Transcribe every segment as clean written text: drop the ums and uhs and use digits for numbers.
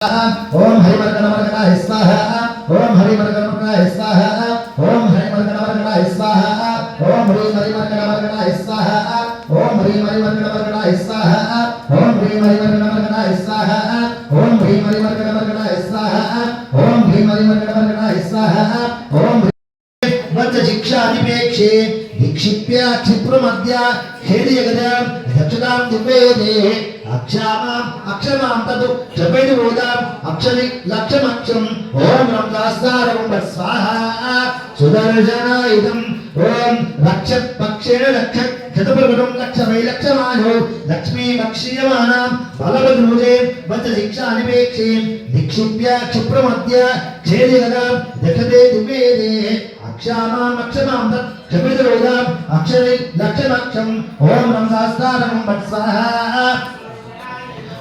ओम हरिमर्गणमर्गणाय स्वाहा ओम हरिमर्गणमर्गणाय स्वाहा ओम हरिमर्गणमर्गणाय स्वाहा ओम हरिमर्गणमर्गणाय स्वाहा ओम हरिमर्गणमर्गणाय स्वाहा ओम हरिमर्गणमर्गणाय स्वाहा ओम हरिमर्गणमर्गणाय स्वाहा ओम हरिमर्गणमर्गणाय स्वाहा ओम वच शिक्षादिपेक्षे दीक्षिप्य क्षिप्रमध्य हेदियगदा दक्षदां दिवेदे अक्षमां तदु जपेदुदां अक्षरि लक्षमक्षं ओम रमदास्तारं स्वाहा सुदर्शनायुधं ओम रक्षत् पक्षेण रक्षत् शतप्रभुं लक्षमै लक्षमानो लक्ष्मी मक्षीयमानां बलवद्रुजे वच शिक्षानिपेक्षे दीक्षिप्य क्षिप्रमध्य क्षेदिगदां दक्षते दिवेदे अक्षमां तत् जपेदुदां अक्षरि लक्षमक्षं ओम रमदास्तारं स्वाहा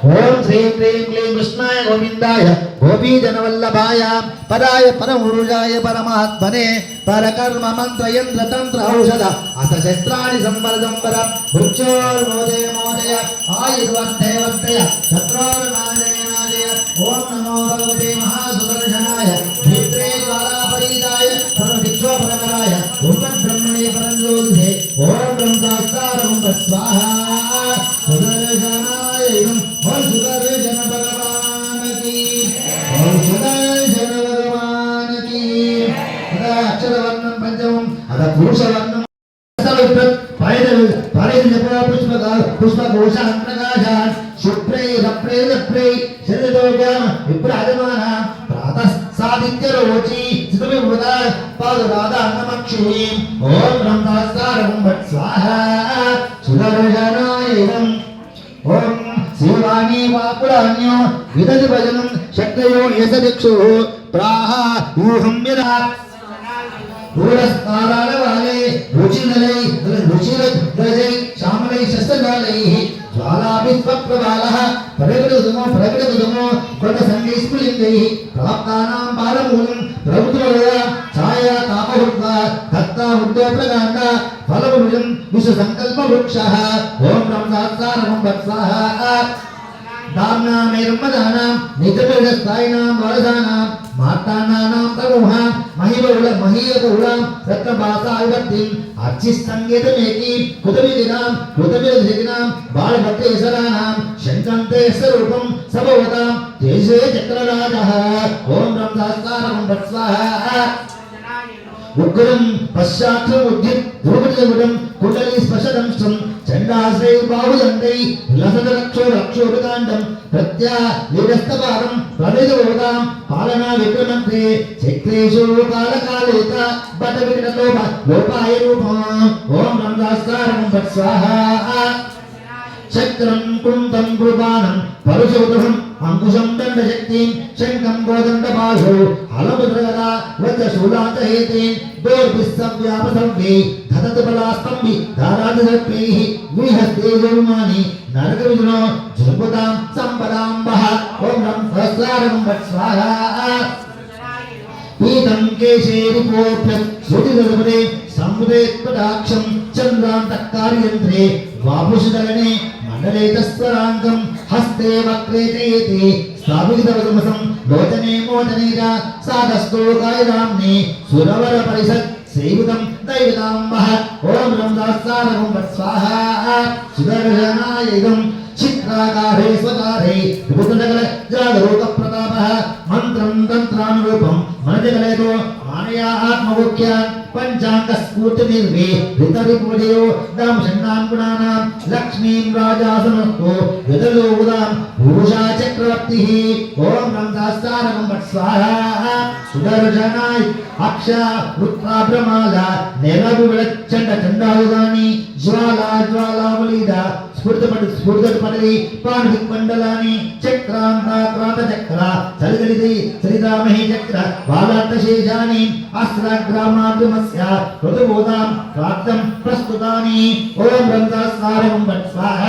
ओम श्री क्लीं क्लीं कृष्णाय गोविंदाय गोपी जनवल्लभाय पराय परमपुरुषाय परमात्मने परकर्म मंत्र यंत्र तंत्र औषध अस्त्रशस्त्राणि संवरदंबर भुक्षोर्मोदय मोदय आयुर्वर्धय वर्धय शत्रुर्नाशय नाशय ओम नमो भगवते महासुदर्शनाय नेत्रे ज्वालापरीताय सर्वदिक्षोपरकराय उपब्रह्मणे परञ्ज्योतिषे ओम ब्रह्मशास्त्रं स्वाहा सुदर्शनाय सुदर्शन भगवान की सुदर्शन भगवान की अक्षर वर्णम पंचमम अद पुरुष वर्णम पुष्पकोशान् प्रकाशान् शुभ्रे रप्रे रप्रे शरदोग्याम विप्राजमाना प्रातः सादित्यरोचि चितविभूता पादराधा नमक्षीं ओम ब्रह्मस्तारं स्वाहा सुदर्शनाय ओम शिवानी वापुरान्यो विदति भजनं शक्तयो यशदिक्षु प्राह यूहं यदा दूरस्तारालवाले रुचिरद्रजै श्यामलै शस्त्रजालैः ज्वालाभिस्वप्रबालः प्रकटगुदमो कृतसङ्गैस्फुलिङ्गैः प्राप्तानां बालमूलं प्रभुत्वया छाया तापहुत्वा दत्ता उद्योप्रकाण्डा फलवृजं विश्वसङ्कल्पवृक्षः ॐ ब्रह्मशास्त्रं वत्सः दाम्नां मेरुमदानां नित्यप्रजस्थायिनां वारसानां मातानां तमोहां महीयबहुलां रत्नभासायुवर्तिं अर्चिस्तङ्गेतमेकी कुतविदिनां बालभक्तेश्वराणां शङ्कन्ते स्वरूपं सबवतां तेजे चक्रराजः ॐ ब्रह्मशास्त्रं वत्सः उग्रं पश्चात्मुद्यत् ध्रुवजगुडं कुण्डली स्पशदंशं चण्डाश्रै बाहुदण्डै लसदरक्षोरक्षोरकाण्डं प्रत्यालीरस्तपादं प्रणितवोदां पालना विक्रमन्ते चक्रेषु कालकालेत बटविकटलोपाय रूपम् ॐ ब्रह्मशास्त्रं वत्सः चक्रं कुंतं कृपानं परशुदहं अंकुशं दण्डशक्तिं शङ्खं गोदण्डपाशो हलमुद्रगदा वज्रशूलान्तहेतेन दोर्भिस्सव्यापसव्ये धततबलास्तम्भि धारादिसर्पैः विहस्तेजोमानि नरकविजुनो जुर्पदां सम्पदाम्बः ॐ ब्रह्मशास्त्रं वत्सः पीतं केशेरिपोऽप्यं श्रुतिदर्पणे समुदेत्पदाक्षं चन्द्रान्तःकार्यन्त्रे वापुषदलने मंडले तस्वरांगं हस्ते वक्रे चेति स्थापितवसमसं लोचने मोचने च साधस्तो गायदाम्ने सुरवर परिषत् सेवितं दैवताम्बः ॐ ब्रह्मशास्त्रं वत्सः सुदर्शनाय इदं चित्राकारे स्वकारे विभुतनगल जागरूकप्रतापः मन्त्रं तन्त्रानुरूपं मनजगलेतो मानया आत्ममुख्यान् पंचांगस्फूर्तिर्वे ऋतरिपुजयो दां षण्णां गुणानां लक्ष्मीं राजासनस्तो यदलोदां पुरुषा चक्रवर्तिः ॐ ब्रह्मशास्त्रं वत्सः सुदर्शनाय अक्षा रुद्रा ब्रह्माला नेलविलच्चण्ड चण्डायुधानि ज्वाला ज्वालावलीदा स्फुर्दपटली पाणिदिक्मण्डलानि चक्रान्ताक्रान्तचक्र चलितलिति चलितामहि चक्र बालार्थशेषानि अस्त्रग्रामाद्यमस्य ऋतुबोधां प्राप्तं प्रस्तुतानि ॐ ब्रह्मशास्त्रं वत्सः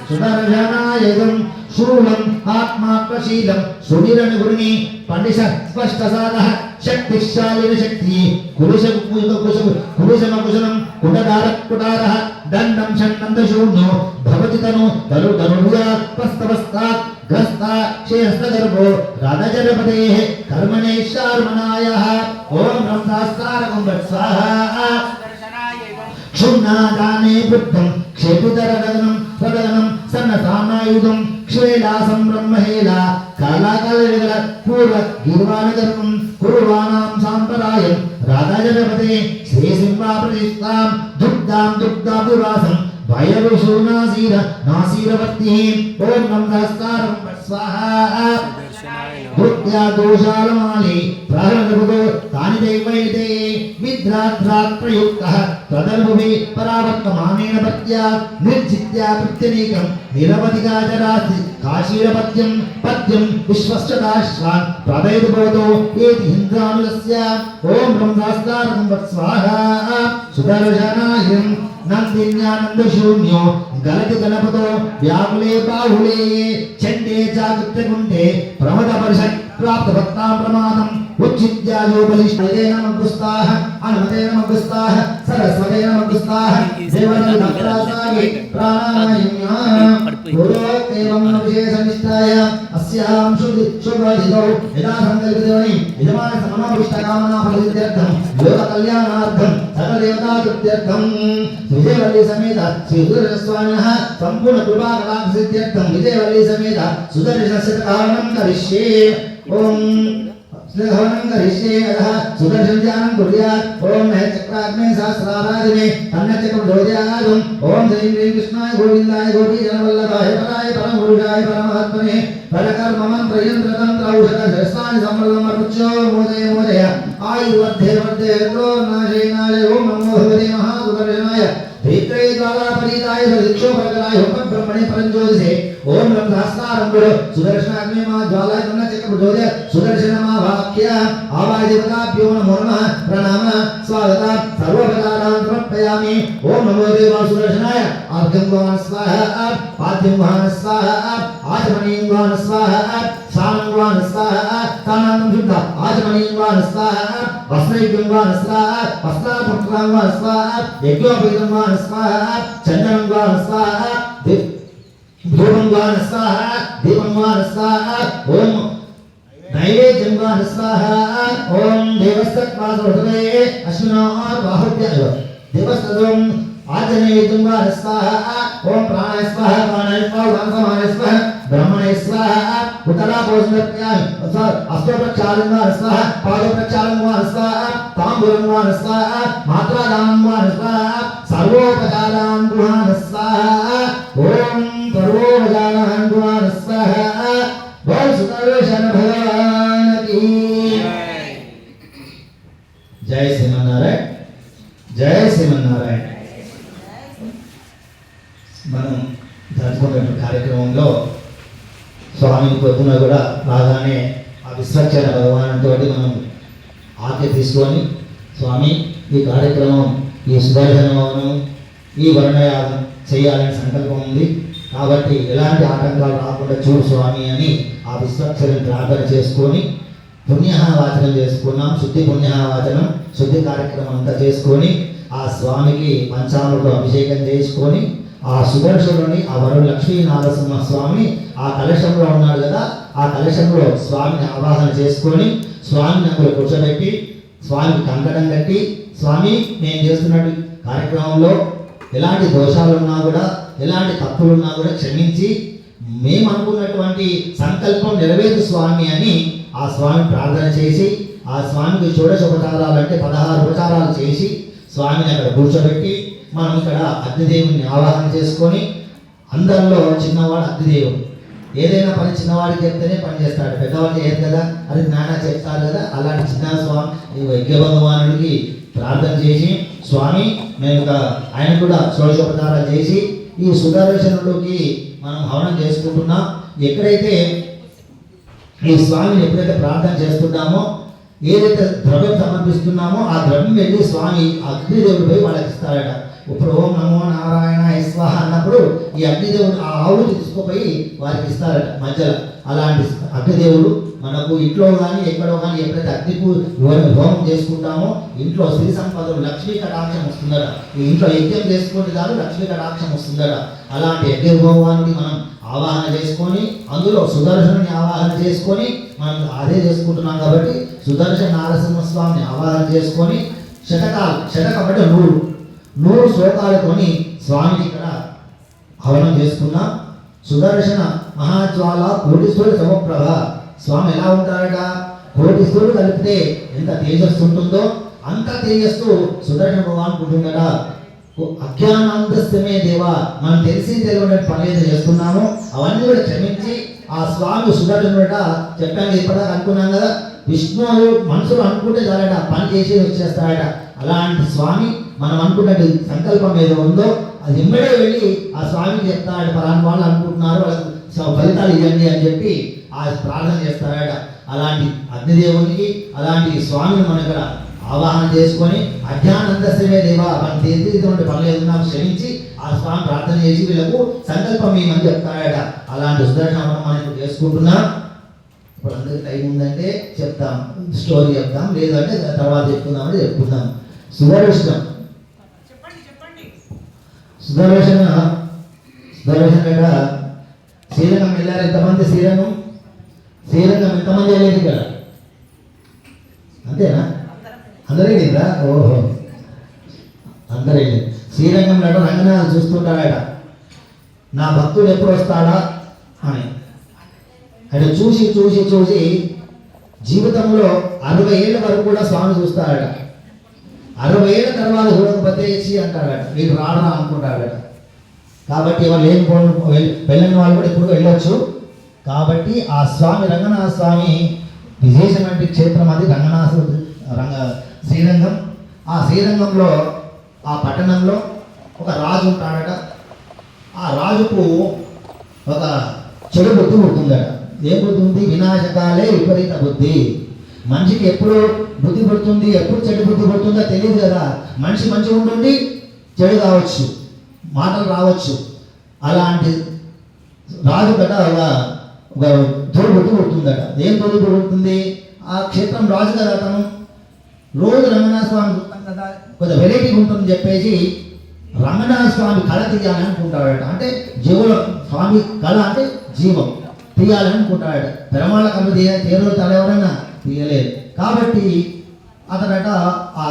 सुदर्शनाय शूलम् आत्मात्मशीलं सुनिरनुगुरुणि पंडित स्पष्टसादः शक्तिशालिन शक्ति कुरुषमकुशलं कुटदारः दण्डं षण्णन्दशून्यो भवति तनु तरुर्या प्रस्तवस्तात् గ్రస్త క్షేత్రగర్భో రథజనపదేః కర్మణేశ్వరమనాయః ఓం బ్రహ్మస్తారకం స్వాహా క్షుణ్ణాదానే బుద్ధం క్షేపితరదనం ప్రదనం సన్నసానాయుధం క్షేలాసం బ్రహ్మహేలా కాలాకాలవిగల పూర్వ గిర్వాణగర్వం కుర్వాణాం సాంప్రదాయం రాధాజనపదే శ్రీసింహా ప్రతిష్టాం దుగ్ధాం దుగ్ధాభివాసం భయవిషూనాసీర నాసీరవర్తి ఓం నమస్కారం స్వాహా భృత్యా దోషాలమాలి ప్రారంభుతో తాని దైవైతే విద్రాద్రాత్ ప్రయుక్తః తదనుభవి పరావర్తమానేన పత్యా నిర్జిత్య ప్రత్యనీకం నిరవధిగా జరాసి కాశీరపత్యం పద్యం విశ్వశ్చదాశ్వాన్ ప్రదైర్భవతో ఏతి ఇంద్రానులస్య ఓం బ్రహ్మస్తారకం స్వాహా సుదర్శనాయం నందిన్యానందశూన్యో గలతి గణపతో వ్యాకులే బాహులే చండే చాగుత్యగుండే ప్రమద పరిషత్ ప్రాప్త భక్తాం ప్రమాదం ఉచ్చిత్యాయో బలిష్ఠే నమః అనుమతే నమః సరస్వతే నమః దేవతల భక్తాసాగి ప్రాణాయామ గురోకేవం విశేషనిష్టాయ అస్యాం శుభదితో యదా సంకల్పితోని యజమాన సమనోవిష్టకామనా ఫలిత్యర్థం లోక కళ్యాణార్థం సకల దేవతా తృప్త్యర్థం విజయవల్లి సమేత శ్రీ సుదర్శనస్వామినః సంపూర్ణ కృపా కటాక్ష సిద్ధ్యర్థం విజయవల్లి సమేత సుదర్శన శతకారణం కరిష్యే ఓం శ్రీహవనం కరిష్యే అధ సుదర్శన ధ్యానం కుర్యాత్ ఓం చక్రాగ్నే సహస్రారాధినే అన్నచక్రం దోజయాగం ఓం శ్రీ కృష్ణాయ గోవిందాయ గోపీ జనవల్లభాయ పరాయ పరమపురుషాయ పరమాత్మనే పరకర్మమం త్రయంత్రతంత్ర ఔషధ శస్త్రాన్ని సమృద్ధమర్పుచ్చో మోదయ మోదయ ఆయుర్వర్ధే వర్ధే నాశయ ఓం నమో భగవతే మహాసుదర్శనాయ ధైత్రయ ద్వారా పరితాయ సదిక్షో ప్రకరాయ హోమ బ్రహ్మణే పరంజ్యోతిషే ఓం బ్రహ్మహస్తారం గురు సుదర్శనాగ్నే మా జ్వాలాయ కన్న చక్ర జ్యోతి సుదర్శన మా వాక్య ఆవాయ దేవతాభ్యో నమో నమః ప్రణామ స్వాగత సర్వప్రకారాన్ సమర్పయామి ఓం నమో దేవ సుదర్శనాయ ఆర్ఘం గోహన స్వాహ పాద్యం గోహన స్వాహ ఆచమనీయం గోహన స్వాహ స్నానం గోహన స్వాహ స్నానం శుద్ధ ఆచమనీయం గోహన స్వాహ వస్త్రైక్యం గోహన స్వాహ వస్త్రాపత్రం గోహన స్వాహ యజ్ఞోపేతం గోహన స్వాహ చందనం గోహన స్వాహ ధూపం గోహన స్వాహ దీపం గోహన స్వాహ ఓం నైవేద్యం గోహన స్వాహ ఓం దేవస్తత్వాసవృతమే అశ్వినార్ బాహుభ్య దేవస్తదం ఆజనైవేద్యం గోహన స్వాహ ఓం ప్రాణాయ స్వాహ ప్రాణాయ స్వాహ సమానాయ స్వాహ బ్రహ్మణే స్వాహ ఉత్తరాపోషణప్యామి అష్టోపచారం గోహన స్వాహ పాదోపచారం గోహన స్వాహ తాంబూలం గోహన స్వాహ మాత్రాదానం గోహన స్వాహ సర్వోపచారాన్ గోహన స్వాహ ఓం సర్వోపచారాన్ గోహన స్వాహ బోల్ సుదర్శన భగవాన్ కీ జై శ్రీమన్నారాయణ జై శ్రీమన్నారాయణ. మనం జరుపుకునే కార్యక్రమంలో స్వామిని పొద్దున కూడా రాగానే ఆ విశ్వక్షణ భగవానుతో మనం ఆజ్ఞ తీసుకొని స్వామి ఈ కార్యక్రమం ఈ సుదర్శన భవనం ఈ వర్ణయాగం చేయాలని సంకల్పం ఉంది కాబట్టి ఎలాంటి ఆటంకాలు రాకుండా చూడు స్వామి అని ఆ విశ్వక్షరం ప్రార్థన చేసుకొని పుణ్యవాచనం చేసుకున్నాం. శుద్ధి పుణ్యవాచనం శుద్ధి కార్యక్రమం అంతా చేసుకొని ఆ స్వామికి పంచామృతం అభిషేకం చేసుకొని ఆ సుదర్శనుని ఆ వరుడు లక్ష్మీ నారసింహ స్వామిని ఆ కలశంలో ఉన్నాడు కదా ఆ కలశంలో స్వామిని ఆవాహన చేసుకొని స్వామిని అక్కడ కూర్చోబెట్టి స్వామికి కంకణం కట్టి స్వామి నేను చేస్తున్నట్టు కార్యక్రమంలో ఎలాంటి దోషాలు ఉన్నా కూడా ఎలాంటి తప్పులున్నా కూడా క్షమించి మేము అనుకున్నటువంటి సంకల్పం నెరవేరు స్వామి అని ఆ స్వామిని ప్రార్థన చేసి ఆ స్వామికి షోడశోపచారాలు అంటే 16 ఉపచారాలు చేసి స్వామిని అక్కడ కూర్చోబెట్టి మనం ఇక్కడ అగ్నిదేవుని ఆవాహన చేసుకొని అందరిలో చిన్నవాడు అగ్నిదేవుడు ఏదైనా పని చిన్నవాడికి చెప్తేనే పని చేస్తాడు, పెద్దవాళ్ళు చేయదు కదా, అది నాన్న చెప్తారు కదా. అలాంటి చిన్న స్వామి యజ్ఞ భగవానుడికి ప్రార్థన చేసి స్వామి మేము ఆయన కూడా షోడశోపచారాలు చేసి ఈ సుదర్శనుడికి మనం హవనం చేసుకుంటున్నాం. ఎక్కడైతే ఈ స్వామిని ఎప్పుడైతే ప్రార్థన చేస్తున్నామో ఏదైతే ద్రవ్యం సమర్పిస్తున్నామో ఆ ద్రవ్యం వెళ్ళి స్వామి అగ్నిదేవుడిపై వాళ్ళకి ఇస్తారట. ఇప్పుడు ఓం నమో నారాయణ స్వాహ అన్నప్పుడు ఈ అగ్నిదేవుడు ఆ ఆవులు తీసుకుపోయి వారికి ఇస్తారట మధ్యలో. అలాంటి అగ్నిదేవుడు మనకు ఇంట్లో కానీ ఎక్కడో కానీ ఎప్పుడైతే హోమం చేసుకుంటామో ఇంట్లో శ్రీ సంపదలు లక్ష్మీ కటాక్షం వస్తుందట. ఈ ఇంట్లో యజ్ఞం చేసుకుంటే చాలు లక్ష్మీ కటాక్షం వస్తుందట. అలాంటి యజ్ఞ భగవానుడి మనం ఆవాహన చేసుకొని అందులో సుదర్శనుని ఆవాహన చేసుకొని మనం అదే చేసుకుంటున్నాం కాబట్టి సుదర్శన నరసింహస్వామిని ఆవాహన చేసుకొని శతకం అంటే 100 శ్లోకాలతోని స్వామిని ఇక్కడ హవనం చేసుకున్నాం. సుదర్శన మహాజ్వాల కోటీశ్వరుడు సమప్రభ. స్వామి ఎలా ఉంటారట? కోటీశ్వరుడు కలిపితే ఎంత తేజస్సు ఉంటుందో అంత తేజస్సు సుదర్శన భగవాన్ ఉంటుందట. అజ్ఞానాంధస్తమే దేవా, మనం తెలిసి తెలియని పనులు చేస్తున్నాము అవన్నీ కూడా క్షమించి ఆ స్వామి సుదర్శనుడట. చెప్పాను ఇప్పటిదాకా అనుకున్నాం కదా, విష్ణువు మనసులో అనుకుంటే చాలట పని చేసి వచ్చేస్తాడట. అలాంటి స్వామి మనం అనుకున్నట్టు సంకల్పం ఏదో ఉందో అది ఇమ్మడే వెళ్ళి ఆ స్వామికి చెప్తాడు. పలానా వాళ్ళు అనుకుంటున్నారు, వాళ్ళకి ఫలితాలు ఇవ్వండి అని చెప్పి ఆ ప్రార్థన చేస్తాడట. అలాంటి అగ్నిదేవునికి అలాంటి స్వామిని మనం ఇక్కడ ఆవాహన చేసుకొని అజ్ఞానందశ్రమే దేవా, మనం తీర్చిటువంటి పనులు ఏదన్నా క్షమించి ఆ స్వామి ప్రార్థన చేసి వీళ్ళకు సంకల్పం ఏమని చెప్తాడట. అలాంటి సుదర్శనం మనం ఇప్పుడు చేసుకుంటున్నాం. ఇప్పుడు అందరికి టైం ఉందంటే చెప్తాం, స్టోరీ చెప్తాం, లేదంటే తర్వాత చెప్పుకుందామంటే చెప్పుకుందాం. సుదర్శనం దగ్గర శ్రీరంగం వెళ్ళారు. ఎంతమంది శ్రీరంగం ఎంతమంది వెళ్ళేది ఇక్కడ? అంతేనా? అందరూ వెళ్ళిందా? ఓహో, అందరూ వెళ్ళింది. శ్రీరంగంలో రంగనాథ్ చూస్తుంటాడట, నా భక్తుడు ఎప్పుడు వస్తాడా అని. అంటే చూసి చూసి చూసి జీవితంలో 60 ఏళ్ళ వరకు కూడా స్వామి చూస్తాడట. 60 ఏళ్ళ తర్వాత చూడకపోతే అంటాడట, వీడు రాడా అనుకుంటాడట. కాబట్టి ఎవరు లేని వెళ్ళని వాళ్ళు కూడా ఇప్పుడు వెళ్ళొచ్చు. కాబట్టి ఆ స్వామి రంగనాథ స్వామి విశేషమైన క్షేత్రం అది శ్రీరంగం. ఆ శ్రీరంగంలో ఆ పట్టణంలో ఒక రాజు ఉంటాడట. ఆ రాజుకు ఒక చెడు బుద్ధి పుడుతుందట. ఏ బుద్ధి ఉంది? వినాశకాలే విపరీత బుద్ధి. మనిషికి ఎప్పుడు బుద్ధి పుడుతుంది, ఎప్పుడు చెడు బుద్ధి పుడుతుందో తెలియదు కదా. మనిషి మంచిగా ఉంటుండి చెడు కావచ్చు, మాటలు రావచ్చు. అలాంటి రాజు గట ఒక తోడుబుద్ధి పుడుతుందట. ఏం తోడుబుద్ధి పుడుతుంది? ఆ క్షేత్రం రాజు కదా అతను, రోజు రంగనాథ స్వామి చూస్తాం కదా, కొంచెం వెరైటీ ఉంటుందని చెప్పేసి రంగనాథ స్వామి కళ తీయాలని అనుకుంటాడట. అంటే జీవుల స్వామి కళ అంటే జీవం తీయాలని అనుకుంటాడట. పెరమాళ్ళ కళ తీయరు ఎవరైనా తీయలేదు. కాబట్టి అతడట ఆ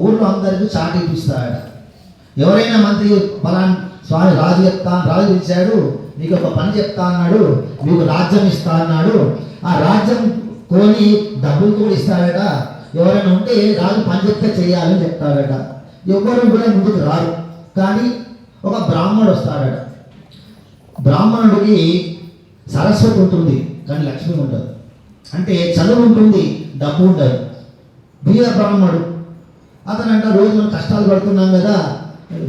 ఊళ్ళో అందరికీ చాటి ఇప్పిస్తాడట. ఎవరైనా మంత్రి ఫలానా స్వామి రాజు రాజు పిలిచాడు, నీకు ఒక పని చెప్తా అన్నాడు, మీకు రాజ్యం ఇస్తా అన్నాడు, ఆ రాజ్యం కొని డబ్బులు కూడా ఇస్తాడట. ఎవరైనా ఉంటే రాజు పని చెప్తే చేయాలని చెప్తాడట. ఎవరు కూడా ముందుకు రారు. కానీ ఒక బ్రాహ్మణుడు వస్తాడట. బ్రాహ్మణుడికి సరస్వతి ఉంటుంది కానీ లక్ష్మి ఉండదు. అంటే చదువు ఉంటుంది, డబ్బు ఉండదు. బీద బ్రాహ్మణుడు అతనంట, రోజు మనం కష్టాలు పడుతున్నాం కదా,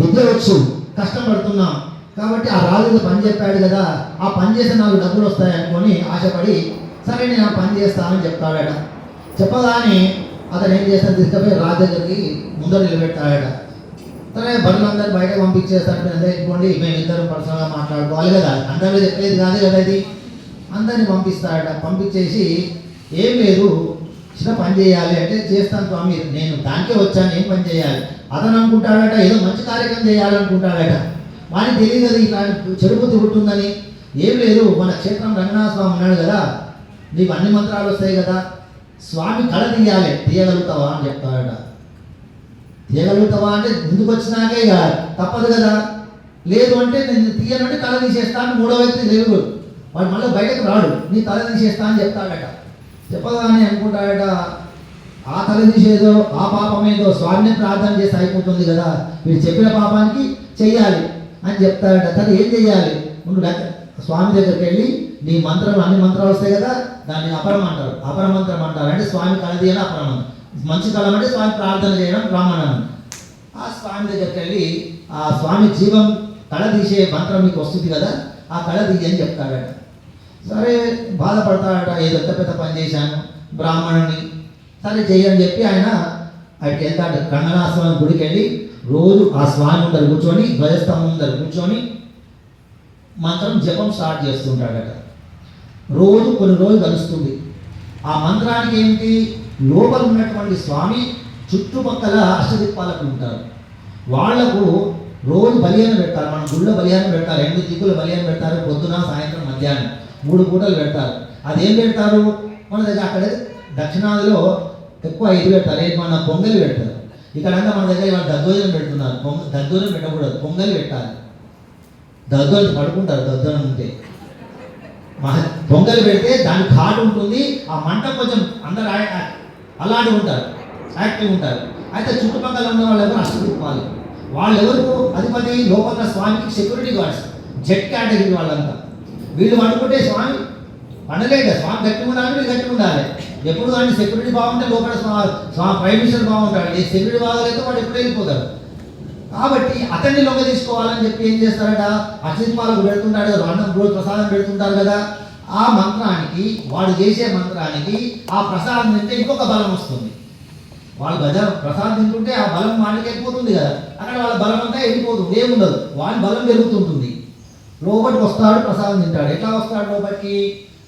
విద్య వచ్చు, కష్టపడుతున్నాం కాబట్టి ఆ రాజుకి పని చెప్పాడు కదా, ఆ పని చేస్తే నాకు డబ్బులు వస్తాయి అనుకొని ఆశపడి సరే నేను ఆ పని చేస్తానని చెప్తాడట. చెప్పగానే అతను ఏం చేస్తాను, తీసుకుపోయి రాజు దగ్గరికి ముందర నిలబెట్టాడట. సరే బరులందరూ బయటకు పంపించేస్తాడు. అదే ఇవ్వండి, మేము ఇద్దరం పర్సనల్గా మాట్లాడుకోవాలి కదా, అందరూ చెప్పేది కాదు కదా ఇది. అందరినీ పంపిస్తాడట. పంపించేసి ఏం లేదు, చిన్న పని చేయాలి అంటే చేస్తాను స్వామి, నేను దానికే వచ్చాను, ఏం పని చేయాలి? అతను అనుకుంటాడట ఏదో మంచి కార్యక్రమం చేయాలనుకుంటాడట. వానికి తెలియదు కదా ఇట్లాంటి చెడు బుద్ధి పుట్టిందని. ఏం లేదు, మన క్షేత్రం రంగనాథ స్వామి ఉన్నాడు కదా, నీకు అన్ని మంత్రాలు వస్తాయి కదా, స్వామి కళ తీయాలి, తీయగలుగుతావా అని చెప్తాడట. తీయగలుగుతావా అంటే ముందుకు వచ్చినాకే ఇక తప్పదు కదా. లేదు అంటే నేను తీయనంటే కళ తీసేస్తాను, మూడో వ్యక్తి లేదు, వాడు మళ్ళీ బయటకు రాడు, నీ తల తీసేస్తా అని చెప్తాడట. చెప్పగానే అనుకుంటాడట, ఆ తల తీసేదో ఆ పాపమేదో స్వామిని ప్రార్థన చేస్తే అయిపోతుంది కదా, వీడు చెప్పిన పాపానికి చెయ్యాలి అని చెప్తాడట. తను ఏం చెయ్యాలి? ముందు స్వామి దగ్గరికి వెళ్ళి నీ మంత్రం అన్ని మంత్రాలు వస్తాయి కదా, దాన్ని అపరం అంటారు, అపరమంత్రం అంటారు. అంటే స్వామి కళ తీయాలి, అపరమంత్రం. మంచి కళం అంటే స్వామి ప్రార్థన చేయడం బ్రాహ్మణం. ఆ స్వామి దగ్గరికి వెళ్ళి ఆ స్వామి జీవం కళ తీసే మంత్రం మీకు వస్తుంది కదా, ఆ కళ తీయని చెప్తాడట. సరే బాధపడతాడట, ఏదో పెద్ద పని చేశాను బ్రాహ్మణుని, సరే చెయ్యని చెప్పి ఆయన అక్కడికి వెళ్తాడు. రంగనాథ స్వామి గుడికి వెళ్ళి రోజు ఆ స్వామి ముందర కూర్చొని, ధ్వజస్తంభం ముందర కూర్చొని మంత్రం జపం స్టార్ట్ చేస్తుంటాడట. రోజు కొన్ని రోజులు కలుస్తుంది. ఆ మంత్రానికి ఏంటి, లోపల ఉన్నటువంటి స్వామి చుట్టుపక్కల అష్టదిక్పాలకు ఉంటారు, వాళ్లకు రోజు బలియానం పెడతారు, మన గుళ్ళో బలియానం పెడతారు, 2 దిక్కులు బలియానం పెడతారు, పొద్దున సాయంత్రం మధ్యాహ్నం 3 పూటలు పెడతారు. అదేం పెడతారు మన దగ్గర? అక్కడ దక్షిణాదిలో ఎక్కువ 5 పెడతారు, మన పొంగలి పెడతారు. ఇక్కడంతా మన దగ్గర ఇవాళ దద్దోజనం పెడుతున్నారు. దద్దోజనం పెట్టకూడదు, పొంగలి పెట్టాలి. దద్దోజనం పడుకుంటారు, దద్దోజనం ఉంటే పొంగలి పెడితే దాని ఘాటు ఉంటుంది, ఆ మంట కొంచెం అందరు అలాంటి ఉంటారు, యాక్టివ్ ఉంటారు. అయితే చుట్టుపక్కల ఉన్న వాళ్ళు ఎవరు అష్టదిక్పాలు, వాళ్ళు ఎవరు అధిపతి లోపల స్వామికి సెక్యూరిటీ గార్డ్స్, జెట్ కేటగిరీ వాళ్ళంతా. వీళ్ళు పడుకుంటే స్వామి పండలేక స్వామి గట్టిగా ఉండాలి, వీళ్ళు గట్టిగా ఉండాలి. ఎప్పుడు కానీ సెక్యూరిటీ బాగుంటే లోపల స్వామి ప్రైమ్ మినిస్టర్ బాగుంటాడు, ఈ సెక్యూరిటీ బాగాలేక వాడు ఎప్పుడు వెళ్ళిపోతారు. కాబట్టి అతన్ని లొంగ తీసుకోవాలని చెప్పి ఏం చేస్తారట, అక్షిపాలకు పెడుతుంటాడు కదా, అన్నం రోజు ప్రసాదం పెడుతుంటారు కదా, ఆ మంత్రానికి వాడు చేసే మంత్రానికి ఆ ప్రసాదం తింటే ఇంకొక బలం వస్తుంది. వాళ్ళు ప్రసాదం తింటుంటే ఆ బలం వాళ్ళకి వెళ్ళిపోతుంది కదా, అక్కడ వాళ్ళ బలం అంతా వెళ్ళిపోతుంది, ఏముండదు, వాళ్ళ బలం పెరుగుతుంటుంది. లోపలికి వస్తాడు, ప్రసాదం తింటాడు. ఎట్లా వస్తాడు లోపలికి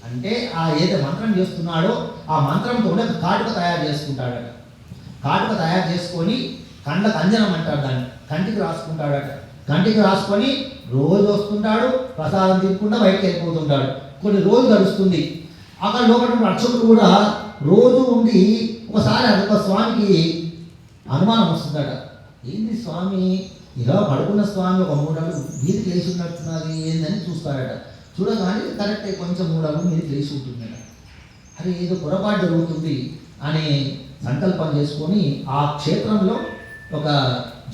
అంటే, ఆ ఏదైతే మంత్రం చేస్తున్నాడో ఆ మంత్రంతో కాటుక తయారు చేసుకుంటాడట. కాటుక తయారు చేసుకొని కండకు అంజనం అంటాడు దాన్ని, కంటికి రాసుకుంటాడట. కంటికి రాసుకొని రోజు వస్తుంటాడు, ప్రసాదం తినకుండా బయటకు వెళ్ళిపోతుంటాడు. కొన్ని రోజులు గడుస్తుంది. అక్కడ లోపల అర్చకులు కూడా రోజు ఉండి ఒకసారి ఒక స్వామికి అనుమానం వస్తుందట, ఏంది స్వామి ఇలా పడుకున్న స్వామి ఒక 3 అడుగులు మీదికి లేచి ఉన్నట్టున్నది ఏందని చూస్తాడట. చూడగానే కరెక్టే, కొంచెం 3 అడుగులు మీదికి లేచి ఉంటుందట. అది ఏదో పొరపాటు జరుగుతుంది అని సంకల్పం చేసుకొని ఆ క్షేత్రంలో ఒక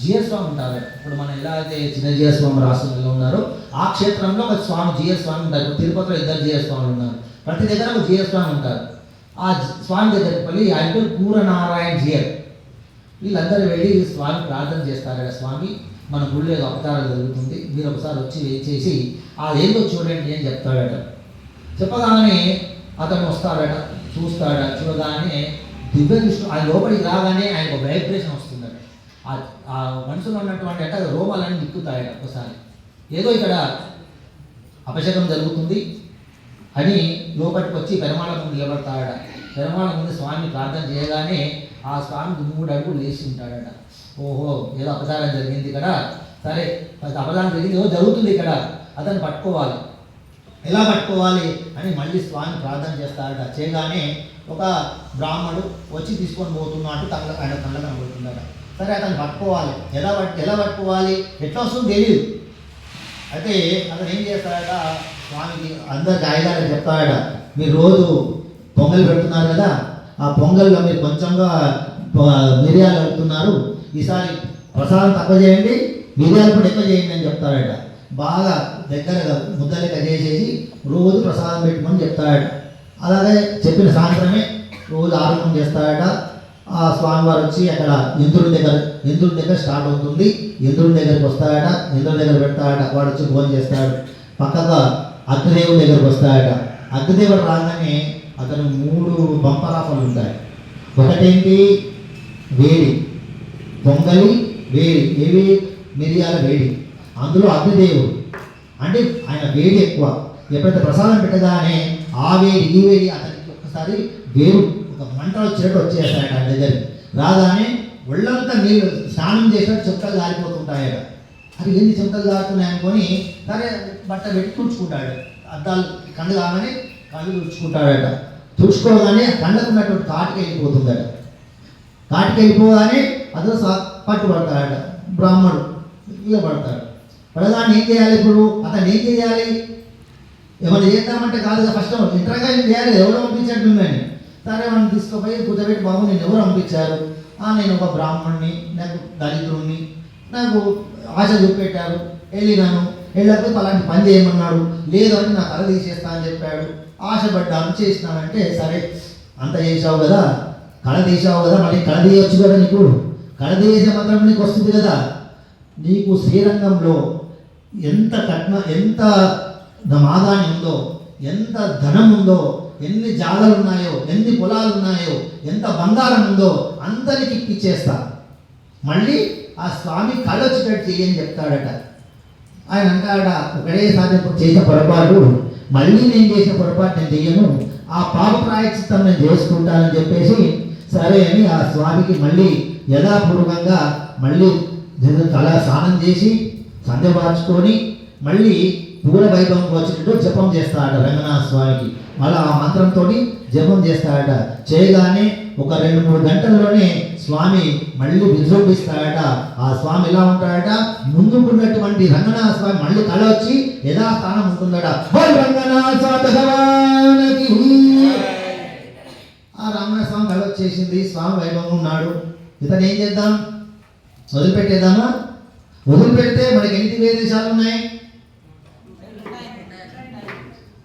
జిఎస్ స్వామి ఉంటారు. ఇప్పుడు మనం ఎలా అయితే చిన్న జిఎస్ స్వామి రాష్ట్రంలో ఉన్నారో ఆ క్షేత్రంలో ఒక స్వామి జిఎస్ స్వామి ఉంటారు. తిరుపతిలో 2 జిఎస్ స్వాములు ఉన్నారు, ప్రతి దగ్గర ఒక జిఎస్ స్వామి ఉంటారు. ఆ స్వామి దగ్గరికి వెళ్ళి ఆయన పేరు కూరనారాయణ జియర్. వీళ్ళందరూ వెళ్ళి స్వామి ప్రార్థన చేస్తారట, స్వామి మన గుళ్ళో ఏదో అవతారం జరుగుతుంది, మీరు ఒకసారి వచ్చి చేసి అదేందో చూడండి అని చెప్తాడట. చెప్పగానే అతను వస్తాడట, చూస్తాడట. చూడగానే దివ్య దృష్టి ఆయన లోపలికి రాగానే ఆయనకు వైబ్రేషన్ వస్తుందట. ఆ మనసులో ఉన్నటువంటి అంటే రోమాలన్నీ దిక్కుతాయట. ఒకసారి ఏదో ఇక్కడ అపశకం జరుగుతుంది అని లోపలికి వచ్చి పెరమాళ ముందు నిలబడతాడట. పెరమాళ ముందు స్వామి ప్రార్థన చేయగానే ఆ స్వామి 3 అడుగులు లేచి ఉంటాడట. ఓహో ఏదో అపచారం జరిగింది ఇక్కడ, సరే అపచారం జరిగింది, ఏదో జరుగుతుంది ఇక్కడ, అతన్ని పట్టుకోవాలి. ఎలా పట్టుకోవాలి అని మళ్ళీ స్వామి ప్రార్థన చేస్తాడట. చేయగానే ఒక బ్రాహ్మడు వచ్చి తీసుకొని పోతున్నట్టు ఆయన కళ్ళ కనబడుతుందట. సరే అతను పట్టుకోవాలి, ఎలా పట్టుకోవాలి, ఎట్లా వస్తుందో తెలియదు. అయితే అతను ఏం చేస్తాడట, స్వామికి అందరికి ఆయగారికి చెప్తాడట, మీరు రోజు పొంగల్ పెడుతున్నారు కదా, ఆ పొంగల్లో మీరు కొంచెంగా మిరియాలు కలుపుతున్నారు, ఈసారి ప్రసాదం తక్కువ చేయండి, మిరియాలు కూడా ఎక్కువ చేయండి అని చెప్తాడట. బాగా దగ్గరగా ముద్దలెక్క చేసేసి రోజు ప్రసాదం పెట్టుమని చెప్తాడట. అలాగే చెప్పిన సాయంత్రమే రోజు ఆరంభం చేస్తాడట. ఆ స్వామివారు వచ్చి అక్కడ ఇంద్రుడి దగ్గర స్టార్ట్ అవుతుంది. ఇంద్రుడి దగ్గరికి వస్తాడట, ఇంద్రుడి దగ్గర పెడతాడట. వాడు వచ్చి భోజనం చేస్తాడు. పక్కగా అగ్నిదేవుడి దగ్గరికి వస్తాడట. అగ్నిదేవుడు రాగానే అతను 3 బంపర్ ఆఫర్లు ఉంటాయి. ఒకటేంటి, వేడి, పొంగలి వేడి, ఏవి మిరియాల వేడి, అందులో అగ్నిదేవుడు అంటే ఆయన వేడి ఎక్కువ. ఎప్పుడైతే ప్రసాదం పెట్టగానే ఆ వేడి ఈ వేడి అతనికి ఒక్కసారి వేరు ఒక మంట వచ్చినట్టు వచ్చేస్తాయట. ఆయన దగ్గరికి రాగానే ఒళ్ళంతా నీళ్ళు స్నానం చేసినట్టు చెమటలు గారిపోతుంటాయట. అది ఏంది చెమటలు గారుతున్నాయి అనుకొని సరే బట్ట పెట్టి తుడుచుకుంటాడు. అద్దాలు కళ్ళు కాగానే కళ్ళు తుడుచుకుంటాడట. తుడుచుకోగానే కళ్ళకు ఉన్నటువంటి కాటికి వెళ్ళిపోతుందట. కాటికి వెళ్ళిపోగానే అతను పట్టుబడతాడట. బ్రాహ్మడు ఇలా పడతాడు. పడగానే ఏం చేయాలి, ఇప్పుడు అతను ఏం చేయాలి, ఏమైనా చేద్దామంటే కాదు కదా, ఫస్ట్ ఇంటర్గా ఏం చేయాలి, ఎవరు పంపించాడు మిమ్మల్ని, సరే మనం తీసుకుపోయి కూర్చోబెట్టి, బాబు నేను ఎవరు పంపించారు, నేను ఒక బ్రాహ్మణ్ణి, నాకు దళితుడిని, నాకు ఆశ చూపెట్టారు, వెళ్ళినాను, వెళ్ళకపోతే అలాంటి పని చేయమన్నాడు, లేదు అంటే నా తల తీసేస్తా అని చెప్పాడు, ఆశపడ్డాను చేసినానంటే, సరే అంత చేసావు కదా, కళ తీసావు కదా, మళ్ళీ కళ తీయవచ్చు కదా, నీకు కళ తీసే మాత్రం నీకు వస్తుంది కదా, నీకు శ్రీరంగంలో ఎంత మాగాణి ఉందో, ఎంత ధనం ఉందో, ఎన్ని జాగాలు ఉన్నాయో, ఎన్ని పొలాలు ఉన్నాయో, ఎంత బంగారం ఉందో అందరికి ఇచ్చేస్తా, మళ్ళీ ఆ స్వామి కళ వచ్చేటట్టు చేయని చెప్తాడట. ఆయన అంటాడట, ఒకటేసారి చేసిన పొరపాటు మళ్ళీ నేను చేసిన పొరపాటు నేను చెయ్యను, ఆ పాప ప్రాయశ్చిత్తం నేను చేసుకుంటానని చెప్పేసి సరే అని ఆ స్వామికి మళ్ళీ యథాపూర్వకంగా మళ్ళీ తల స్నానం చేసి సంధ్య మార్చుకొని మళ్ళీ పూల వైభవంకి వచ్చినట్టు జపం చేస్తాడట రంగనాథ స్వామికి. మళ్ళీ ఆ మంత్రంతో జపం చేస్తాడట. చేయగానే ఒక 2-3 గంటల్లోనే స్వామి మళ్ళీ విజృంభిస్తాడట. ఆ స్వామి ఎలా ఉంటాడట, ముందుకున్నటువంటి రంగనాథ స్వామి మళ్ళీ కళ వచ్చి యథాస్థానం ఉంటుందట. రంగనాథ భగవానికి. ఆ రంగనాథ స్వామి కళ వచ్చేసింది, స్వామి వైభవం ఉన్నాడు. ఇతను ఏం చేద్దాం, వదిలిపెట్టేద్దామా? వదిలిపెడితే మనకి ఎన్ని దివ్యదేశాలు ఉన్నాయి?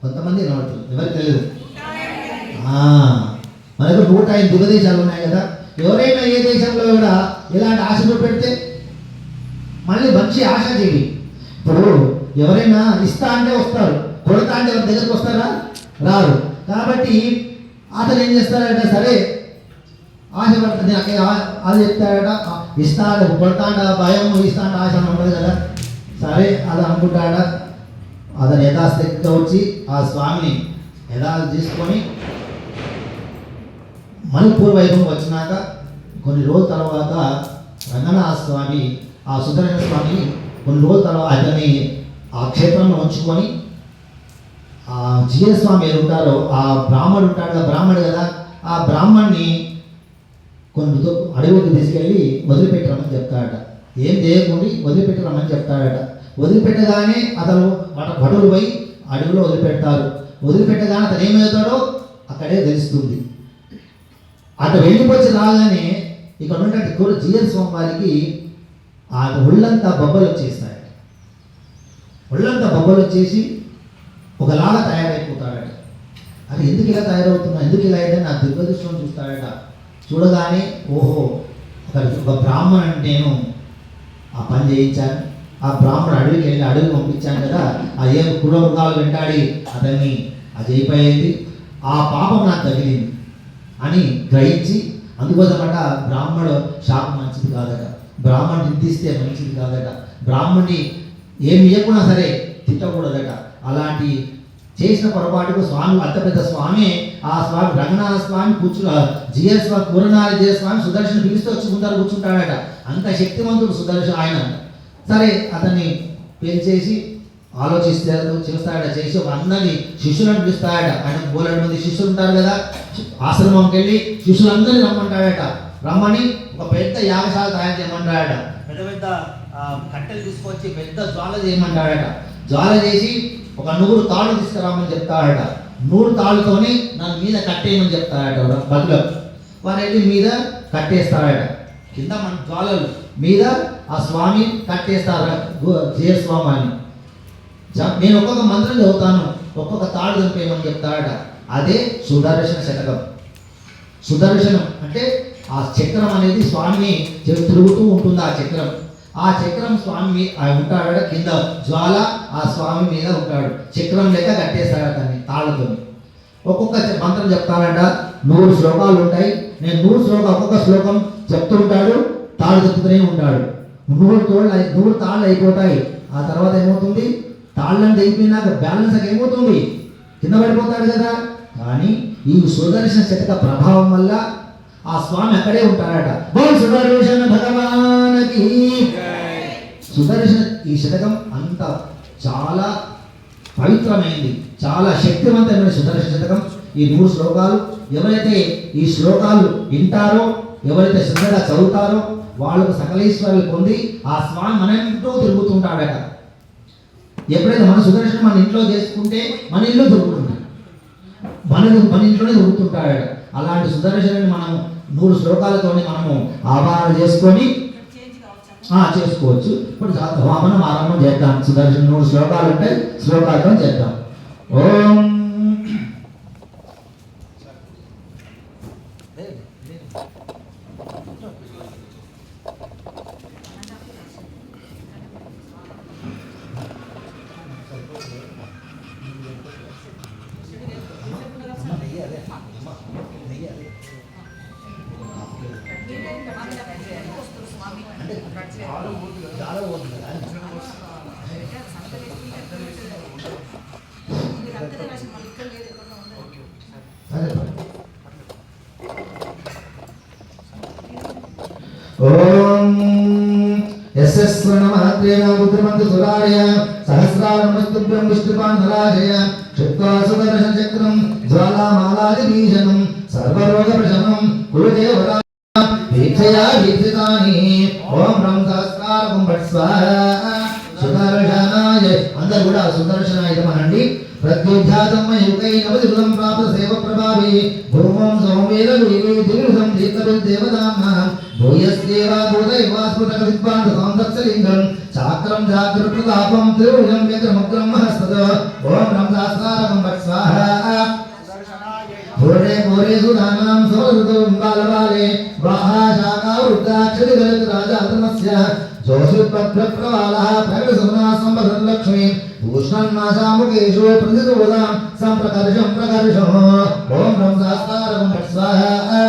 కొంతమంది నోడుతుంది, ఎవరికి తెలియదు. మనకు 105 దివ్యదేశాలు ఉన్నాయి కదా. ఎవరైనా ఏ దేశంలో కూడా ఇలాంటి ఆశ పెడితే మళ్ళీ మంచి ఆశ చేయి. ఇప్పుడు ఎవరైనా ఇస్తా అంటే వస్తారు, కొడతా అంటే ఎవరి దగ్గరకు వస్తారా? రారు. కాబట్టి అతను ఏం చేస్తాడంటే, సరే ఆశ పడుతుంది అది చెప్తాడట, ఇస్తాడు కొడతాడ భయం, ఇస్తాడు ఆశ అని ఉంటుంది కదా. సరే అది అనుకుంటాడ. అతను యథాస్థితితో వచ్చి ఆ స్వామిని తీసుకొని మళ్ళీ పూర్వవైభవం వచ్చినాక కొన్ని రోజుల తర్వాత రంగనాథ స్వామి ఆ సుదర్శన స్వామి కొన్ని రోజుల తర్వాత అతన్ని ఆ క్షేత్రంలో ఉంచుకొని ఆ జిఎస్ స్వామి ఏది ఉంటారో ఆ బ్రాహ్మడు ఉంటాడు కదా, బ్రాహ్మడు కదా, ఆ బ్రాహ్మణ్ణి కొన్ని అడవికి తీసుకెళ్ళి వదిలిపెట్టరమని చెప్తాడట. ఏం చేయకుండా వదిలిపెట్టరమని చెప్తాడట. వదిలిపెట్టగానే అతను భటులు పోయి అడవిలో వదిలిపెడతారు. వదిలిపెట్టగానే అతను ఏమవుతాడో అక్కడే తెలుస్తుంది. అటు వెళ్ళిపోయి రాగానే ఇక్కడ ఉన్నటువంటి జిఎస్ స్వామి వారికి ఆ ఒళ్ళంతా బొబ్బలు వచ్చేస్తాయి. ఒళ్ళంతా బొబ్బలు వచ్చేసి ఒకలాగా తయారైపోతాడట. అది ఎందుకు ఇలా తయారవుతున్నా, ఎందుకు ఇలా అయితే నా దివ్యదృష్టిలో చూస్తాడట. చూడగానే ఓహో ఒక బ్రాహ్మణుని నేను ఆ పని చేయించాను, ఆ బ్రాహ్మణుడు అడవికి వెళ్ళి అడవికి పంపించాను కదా, ఆ ఏ కులమృగాలు వెంటాడి అతన్ని అది అయిపోయింది, ఆ పాపం నాకు తగిలింది అని గ్రహించి అందుకోసమట బ్రాహ్మణుడు శాపం మంచిది కాదట, బ్రాహ్మణుడు నిందిస్తే మంచిది కాదట, బ్రాహ్మణుని ఏమి ఇవ్వకున్నా సరే తిట్టకూడదట. అలాంటి చేసిన పొరపాటుకు స్వామి అంత పెద్ద స్వామి ఆ స్వామి రంగనాథ స్వామి జిఎస్ స్వామి పూర్ణనాథ జిఎస్ స్వామి సుదర్శన పిలిస్తే వచ్చి ముందర కూర్చుంటాడట. అంత శక్తివంతుడు సుదర్శన ఆయన. సరే అతన్ని పిలిచేసి చేస్తాడట. చేసి ఒక అందరినీ శిష్యులను పిలుస్తాడట. ఆయన 3 మంది శిష్యులు ఉంటారు కదా, ఆశ్రమంకి వెళ్ళి శిష్యులందరినీ రమ్మంటాడట. రమ్మని ఒక పెద్ద యాగశాల తయారు చేయమంటాడట. పెద్ద పెద్ద కట్టెలు తీసుకొచ్చి పెద్ద జ్వాల చేయమంటాడట. జ్వాల చేసి ఒక 100 తాళ్ళు తీసుకురామని చెప్తాడట. 100 తాళ్ళతోని నన్ను మీద కట్టేయమని చెప్తాడట బతులకు. వారు వెళ్ళి మీద కట్టేస్తాడట. కింద మన జ్వాలలు మీద ఆ స్వామి కట్టేస్తారు జిఎస్ స్వామి అని. నేను ఒక్కొక్క మంత్రం చదువుతాను, ఒక్కొక్క తాడు చంపేయమని చెప్తాడట. అదే సుదర్శన శతకం. సుదర్శనం అంటే ఆ చక్రం అనేది స్వామిని తిరుగుతూ ఉంటుంది. ఆ చక్రం స్వామి ఉంటాడట. కింద జ్వాల ఆ స్వామి మీద ఉంటాడు. చక్రం లెక్క కట్టేస్తాడట తాళ్ళతో. ఒక్కొక్క మంత్రం చెప్తాడట. 100 శ్లోకాలు ఉంటాయి. నేను 100 ఒక్కొక్క శ్లోకం చెప్తూ ఉంటాడు, తాళ్ళు చెప్తూనే ఉంటాడు. 100 తాళ్ళు అయిపోతాయి. ఆ తర్వాత ఏమవుతుంది, తాళ్ళంటే అయిపోయినాక బ్యాలెన్స్ ఏమవుతుంది, కింద పడిపోతాడు కదా. కానీ ఈ సుదర్శన శతక ప్రభావం వల్ల ఆ స్వామి అక్కడే ఉంటాడట. సుదర్శన భగవానికి. సుదర్శన ఈ శతకం అంత చాలా పవిత్రమైంది, చాలా శక్తివంతమైన సుదర్శన శతకం. ఈ 3 శ్లోకాలు ఎవరైతే ఈ శ్లోకాలు వింటారో, ఎవరైతే శ్రద్ధగా చదువుతారో వాళ్ళకు సకలేశ్వరులు పొంది ఆ స్వామి మన ఇంట్లో తిరుగుతుంటాడట. ఎప్పుడైతే మన సుదర్శనం మన ఇంట్లో చేసుకుంటే మన ఇల్లు తిరుగుతుంది, మన ఇంట్లోనే తిరుగుతుంటాడట. అలాంటి సుదర్శనాన్ని మనం 100 శ్లోకాలతోని మనము ఆవాహన చేసుకొని చేసుకోవచ్చు. ఇప్పుడు మనం ఆరంభం చేద్దాం. సుదర్శన 100 శ్లోకాలు ఉంటాయి, శ్లోకాలతో చేద్దాం. ఓం ఓం ఎస్ఎస్ स्वर्णमहात्रेण रुद्रमन्तसुराय सहस्रानमस्तुभ्यं विष्णुपान्धराजय क्षिप्त्वा सुदर्शनचक्रं ज्वालामालादिभीषणं सर्वरोगप्रशमनं कुरुदेवरा दीक्षया दीक्षितानि ओम ह्रं सहस्रारकं भट् स्वाहा सुदर्शनाय अंदर కూడా సుదర్శనాయ నమః प्रत्युध्यातमयुकै नवदिवसं प्राप्त सेव प्रभावे भूमं सौमेन वीवे दिवसं दीर्घविद् देवतानां भूयस्येव भूतैवास्फुटकविद्वान् सान्दत्सलिङ्गं चाक्रं जागृततापं त्रिभुजं व्यग्रमुग्रं महस्तद ओम ह्रं सहस्रारकं भट् स्वाहा भूरे भूरे सुधानां समृद्धो बालबाले वाहा शाखा वृद्धाक्षरिगलित राजातमस्य जोषुप्रप्रवालः प्रकटसुना संवदन् लक्ष्मी भूषणन्नासामुखेषु प्रतिदोदां सम्प्रकर्षं प्रकर्षम् ओम ह्रं सहस्रारकं भट् स्वाहा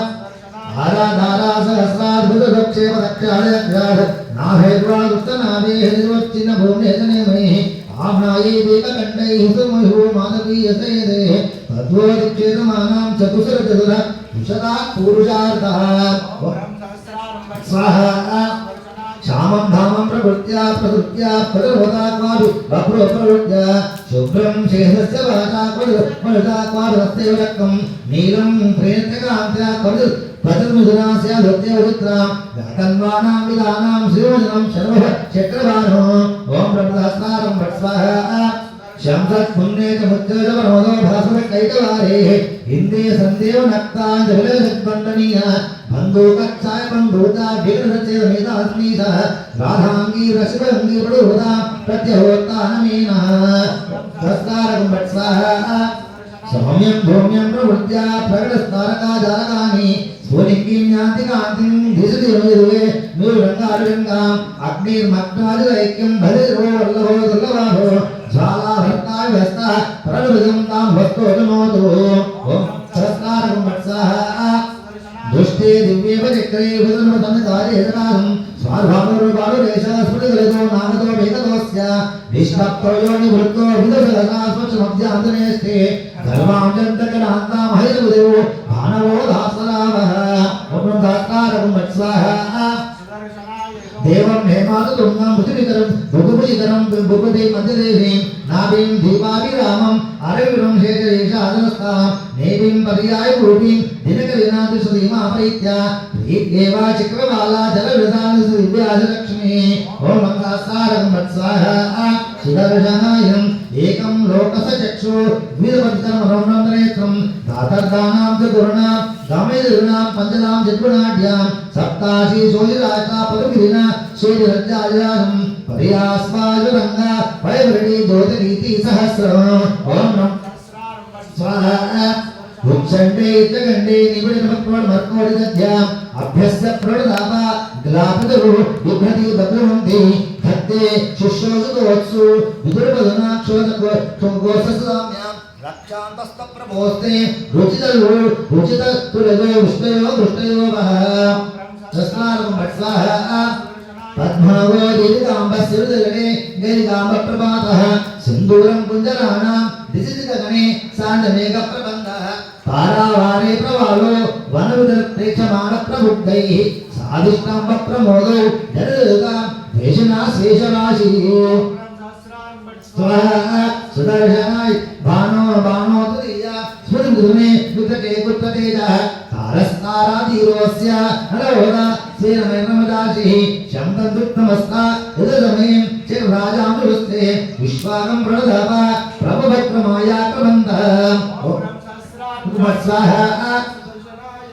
आराधारा सहस्राद्भुतदक्षेपदक्षालयज्ञात् नाभेद्वादुत्तनाभेर्वच्चिन्न भूम्नेतनेमैः आम्नायै देवकण्डैः सुमयो मानवीयसेदेः तद्वोदिक्षेतमानां चतुस्रचतुर विशदा पुरुषार्थः स्वाहा श्यामं धामं प्रकृत्या प्रकृत्या प्रदर्भतात्माभि बभ्रो प्रवृत्य शुभ्रं शेषस्य वाचात्मजतात्माभस्तैव रक्तं नीलं प्रेत्यकान्त्या प्रचर्मुदनास्य धृत्यवचित्रां व्याकन्वानां विधानां श्रीवचनं शर्वः चक्रवाणो ओम ब्रह्मसहस्रारं भट् स्वाहा शंसत् पुण्येत मुच्चरवरोधो भास्वरकैटवारेः इन्द्रिय सन्देव नक्ताञ्च विलसद्बण्डनीय बन्धुकच्छाय बन्धुता विग्रहचेदमेतास्मीसः राधाङ्गी रसिकङ्गी प्रडोदा प्रत्यहोत्तानमेनः सहस्रारकं भट् स्वाहा सौम्यं भौम्यं प्रवृत्या प्रकटस्तारका जालकानि स्फुलिङ्गीं यान्ति कान्तिं दिशति निर्वे निर्रङ्गारुरङ्गाम् अग्निर्मग्नादिदैक्यं भजरो वल्लभो दुर्लभाभो ज्वालाभर्ताय व्यस्तः प्रणवजं तां भक्तो जनोतु ओम सहस्रारकं भट् स्वाहा दुष्टे दिव्येवचक्रे विदन्वसन्निधारे हेतनादं स्वार्भावरुबालुरेशः स्फुटितलितो नामतो वेदतोऽस्य निष्पत्तो योनिवृत्तो विदशलता स्वच्छमध्यान्तरेष्टे धर्माञ्जन्तकरान्तां हैरवदेवो भानवो दासरावः ओम सहस्रारकं भट् स्वाहा देवं हेमातुङ्गं भुजविकरं भुगुभुजिकरं भुगुदे मध्यदेवीं नाभिं दीपाभिरामं अरविरं शेषरेषादनस्तां नेभिं पर्यायरूपीं दिनकरीनादिसुधीमापरीत्या प्रीत्येवा चक्रवाला जलवृतादिसुदिव्याजलक्ष्मी ओम सहस्रारकं भट् स्वाहा सुदर्शनायं एकं लोकसचक्षु द्विपञ्चमनोन्नतनेत्रं धातर्दानां च गुरुणां गामेदुर्णां पञ्चदां चतुर्नाट्यां सप्ताशी शोधिराजा पदगिरिना शेषरज्जायां पर्यास्वाजुरङ्गा वयवृणी ज्योतिरीति सहस्रम् ओम स्वाहा उच्चण्डे चण्डे निबिडमत्वमत्वोडिदध्याम् अभ्यस्य प्रणदापा ग्लापितरुः बिभ्रति बभ्रमन्ति धत्ते शिष्योसुतोत्सु विदुरपदनाक्षोदकोससाम्यां रक्षान्तस्तप्रभोस्ते रुचिततुलयो विष्णयो दृष्टयो वः सहस्रारकं भट् स्वाहा पद्मनाभो दीर्घाम्बस्यरुदगणे गैरिकाम्बप्रभातः सिन्दूरं कुञ्जराणां दिशिदिगगणे साण्डमेघप्रबन्धः तारावारे प्रवालो वनविदप्रेक्षमाणप्रबुद्धैः साधिष्ठाम्बप्रमोदो जलदुर्गां देशिना शेषराशिः स्वाहा सुदर्शनाय भानो भानो तुरीया स्फुरिन्दुमे विकृते कुत्रतेजः तारस्ताराधीरोऽस्य नरहोदा श्रीरमयनमदाशिः शङ्कन्दुत्तमस्ता यदसमयं चिरराजामृहस्ते विश्वागं प्रणदाप प्रभवक्रमायाक्रमन्तः भट् स्वाहा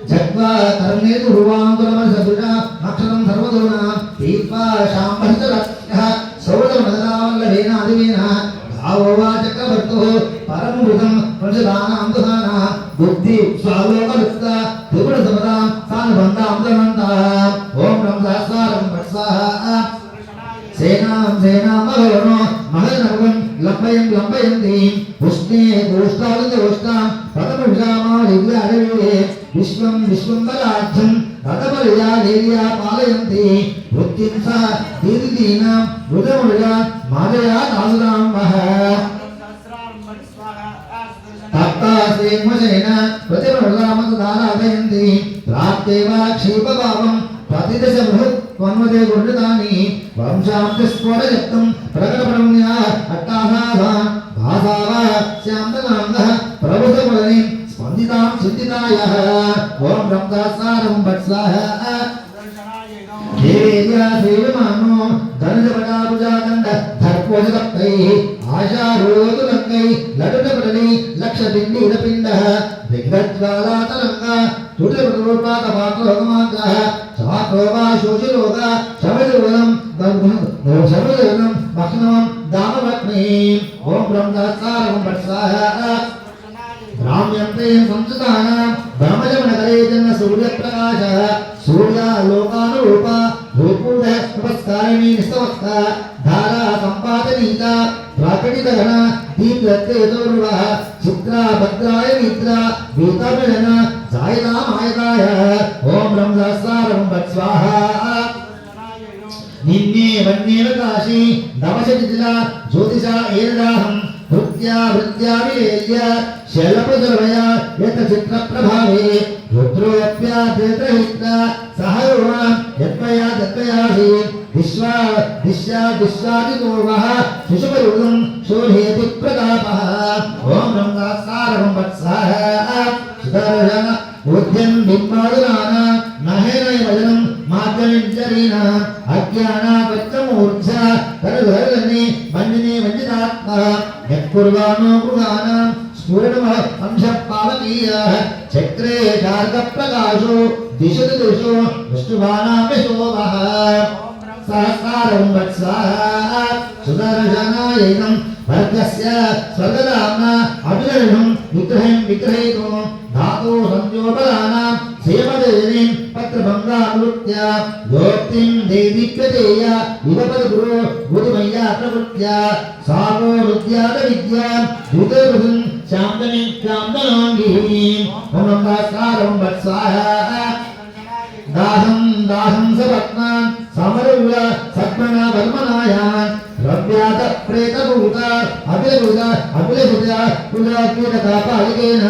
जग्वा तरणे दुर्वाङ्कुरमसदृशा अक्षरं सर्वदुर्ना दीप्वा शाम्भर्चरक्षः सौरमदरावल्लभेन आदिवेन भावो वा चक्रवर्तुः परमृतं पंचदानां दधाना बुद्धि स्वालोकवृत्ता त्रिगुणसमतां सानुबन्धां दमन्तः ओम ह्रं सहस्रारकं भट् स्वाहा सेनां सेनामभवनो महनवं लम्बयन्ति उष्णे गोष्ठाविदोष्टां प्रथमविषामादिव्यारवे विश्वं विश्वम्बराज्यं रथबलिया देव्या पालयन्ति वृत्तिं सा दीर्घीनां रुदमुजा माजया दासुरां वः तप्तास्तेन्वशेन प्रतिमृगामसुधाराधयन्ति प्राप्तेव क्षीपपापं प्रतिदश बृहत् त्वन्वदे गुरुतानि వంశాంతిస్ఫోటయుక్తం ప్రకటపణ్యా అట్టాసాధా భాసావ శ్యామనాంగః ప్రభుతములని స్పందితాం సిద్ధితాయః ఓం బ్రహ్మదాసారం భట్స్వాహ దేవేద్యా సేవమానో ధనుజపటాభుజాదండ దర్పోజకప్పైః ఆశారోదులంకై లటుటపటలి లక్షదిండీలపిండః దిగ్గజ్వాలాతరంగా తుటిరూపాకపాత్రోగమాగ్రహ చాక్రోగా శోషిరోగ శమజోగం శమజోగం భక్ష్ణం దామవక్మీ ఓం బ్రహ్మదాసారం భట్స్వాహ రామ్యంతే సంసుతానాం బ్రహ్మజమనకరే జన్మ సూర్యప్రకాశ సూర్యాలోకానురూప రూపూఢ ఉపస్కారిణీ నిస్తవస్త ధారా సంపాదనీత ప్రాకటితగణ దీప్తేజోర్వ చిత్రా భద్రాయ మిత్ర వీతమిళన జాయతామాయతాయ ఓం బ్రహ్మదాసారం భట్స్వాహ నిన్నే వన్యేవ కాశీ నవశతిల జ్యోతిష ఏదాహం వృత్యా విలేయ శైలప్రజలయ యత చిత్ర ప్రభావే రుద్రోప్యాద్యతహిత సహయోగ యత్మయా దత్తయాసి విశ్వాదిగోవః శిశుపరుగం శోభేతి ప్రతాపః ఓం బ్రహ్మదాసారం భట్స్వాహ సుదర్శన ఉద్యం బింబాదునాన నహేనయ వజనం మాధ్యమించరీన అజ్ఞానాపచ్చమూర్ఛ కరుధరణి మండిని వంజితాత్మ యత్కుర్వాణో మృగానాం స్ఫురణమ అంశ పావకీయః చక్రే శార్గప్రకాశో దిశతు దిశో విష్ణువానామిశోభః సహస్రారం వత్సః సుదర్శనాయైనం వర్గస్య స్వర్గదామ్నా అభిలషణం విగ్రహం విగ్రహేతుం ధాతో సంయోపదానాం సేవదేవీం పత్రభంగానువృత్య యోక్తిం దేదీప్యతేయ వివపది గురో గురుమయ్యా ప్రవృత్య సాగో విద్యాద విద్యాం ద్వితేరుహం శాంతని శాంతనాంగీం ఓం నమస్కారం వత్సః దాహం దాహం సపత్నాన్ సమరవుల సత్మన వర్మనాయాన్ రవ్యాత ప్రేతభూత అభిలభుత పులకీటకాపాలికేన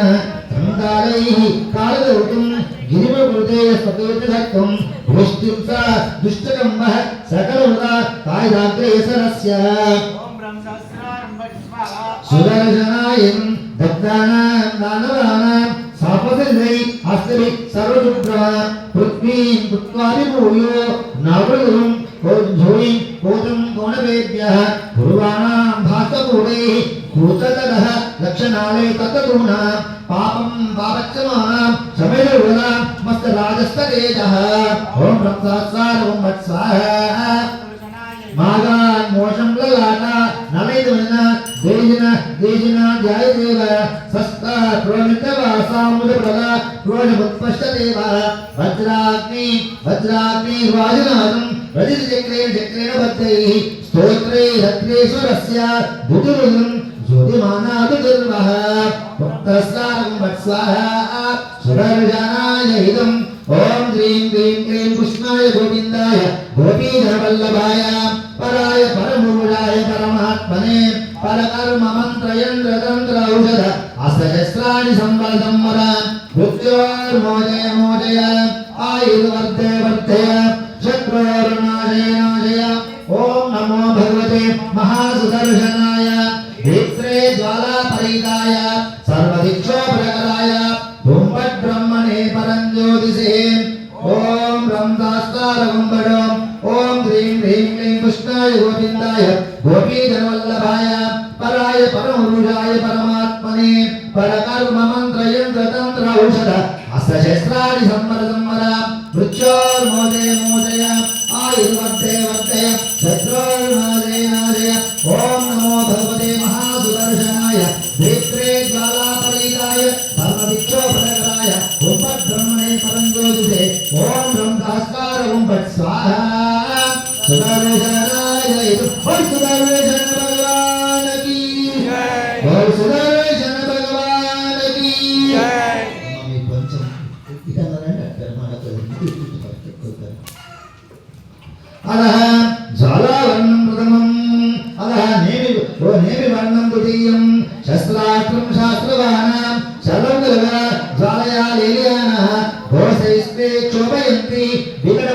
సంతారైః కాళదౌతుం గిరిమృతే స్వకేతధత్వం వృష్టిం స దుష్టకంబః సకలముద కాయదాగ్రేసరస్య సుదర్శనాయం దగ్ధానాం దానవానాం సాపదై అస్త్రి సర్వశుభ్ర పృథ్వీం కృత్వాదిభూయో నవృగం కోజోయిం కోజం కోణవేభ్యః పూర్వాణాం భాసకూడైః కూచతదః లక్షణాలే తత్తూనాం పాపం పాపచ్చమానాం సమయరుణాం మస్తరాజస్తతేజః ఓం బ్రహ్మదాసారం భట్స్వాహ మాగాన్ మోషం లలాట నమైదమన దేశిన జాయదేవ సస్త ప్రోమితవాసాముదప్రద ప్రోజముత్పష్టదేవ వజ్రాగ్ని వాజనాదం రజితచక్రేణ బద్ధైః స్తోత్రే రత్నేశ్వరస్య దుదురుదం జ్యోతిమానాదుర్వః ముక్తస్సారం వత్సః సుదర్శనాయ ఇదం ఓం హ్రీం క్లీం క్లీం కృష్ణాయ గోవిందాయ గోపీజనవల్లభాయ పరాయ పరమూఢాయ పరమాత్మనే పరకర్మ మంత్రయంత్ర తంత్ర ఔషధ అస్త్రశస్త్రాణి సంవర మృత్యోర్మోజయ ఆయుర్వర్ధయ శత్రోర్నాశయ ఓం నమో భగవతే మహాసుదర్శనాయ నేత్రే జ్వాలాపరీతాయ సర్వదిక్షోపరకరాయ బ్రహ్మణే పరంజ్యోతిషే ఓం బ్రహ్మదాసారం బడం ఓం హ్రీం క్లీం కృష్ణాయ గోవిందాయ గోపీజనవల్లభాయ పరాయ పరమపురుషాయ పరమాత్మనే పరకర్మ మంత్రయంత్ర తంత్ర ఔషధ అస్త్రశస్త్రాణి సంవర మృత్యోర్మోజయ ఆయుర్వర్ధయ శత్రోర్నాశయ ఓం నమో భగవతే మహాసుదర్శనాయ నేత్రే జ్వాలాపరీతాయ సర్వదిక్షోపరకరాయ బ్రహ్మణే పరంజ్యోతిషే ఓం బ్రహ్మదాసారం భట్స్వాహ సుదర్శనాయ సుదర్శన భగవానకి సుదర్శన భగవానకి కొంచెం అలహ జ్వాలావర్ణం ప్రథమం అలహ నేమి వర్ణం ద్వితీయం శస్త్రాస్త్రం శాస్త్రవానాం శరవగలగా జ్వాలయా లేలియానః ఘోషైస్తే క్షోభయంతి వికట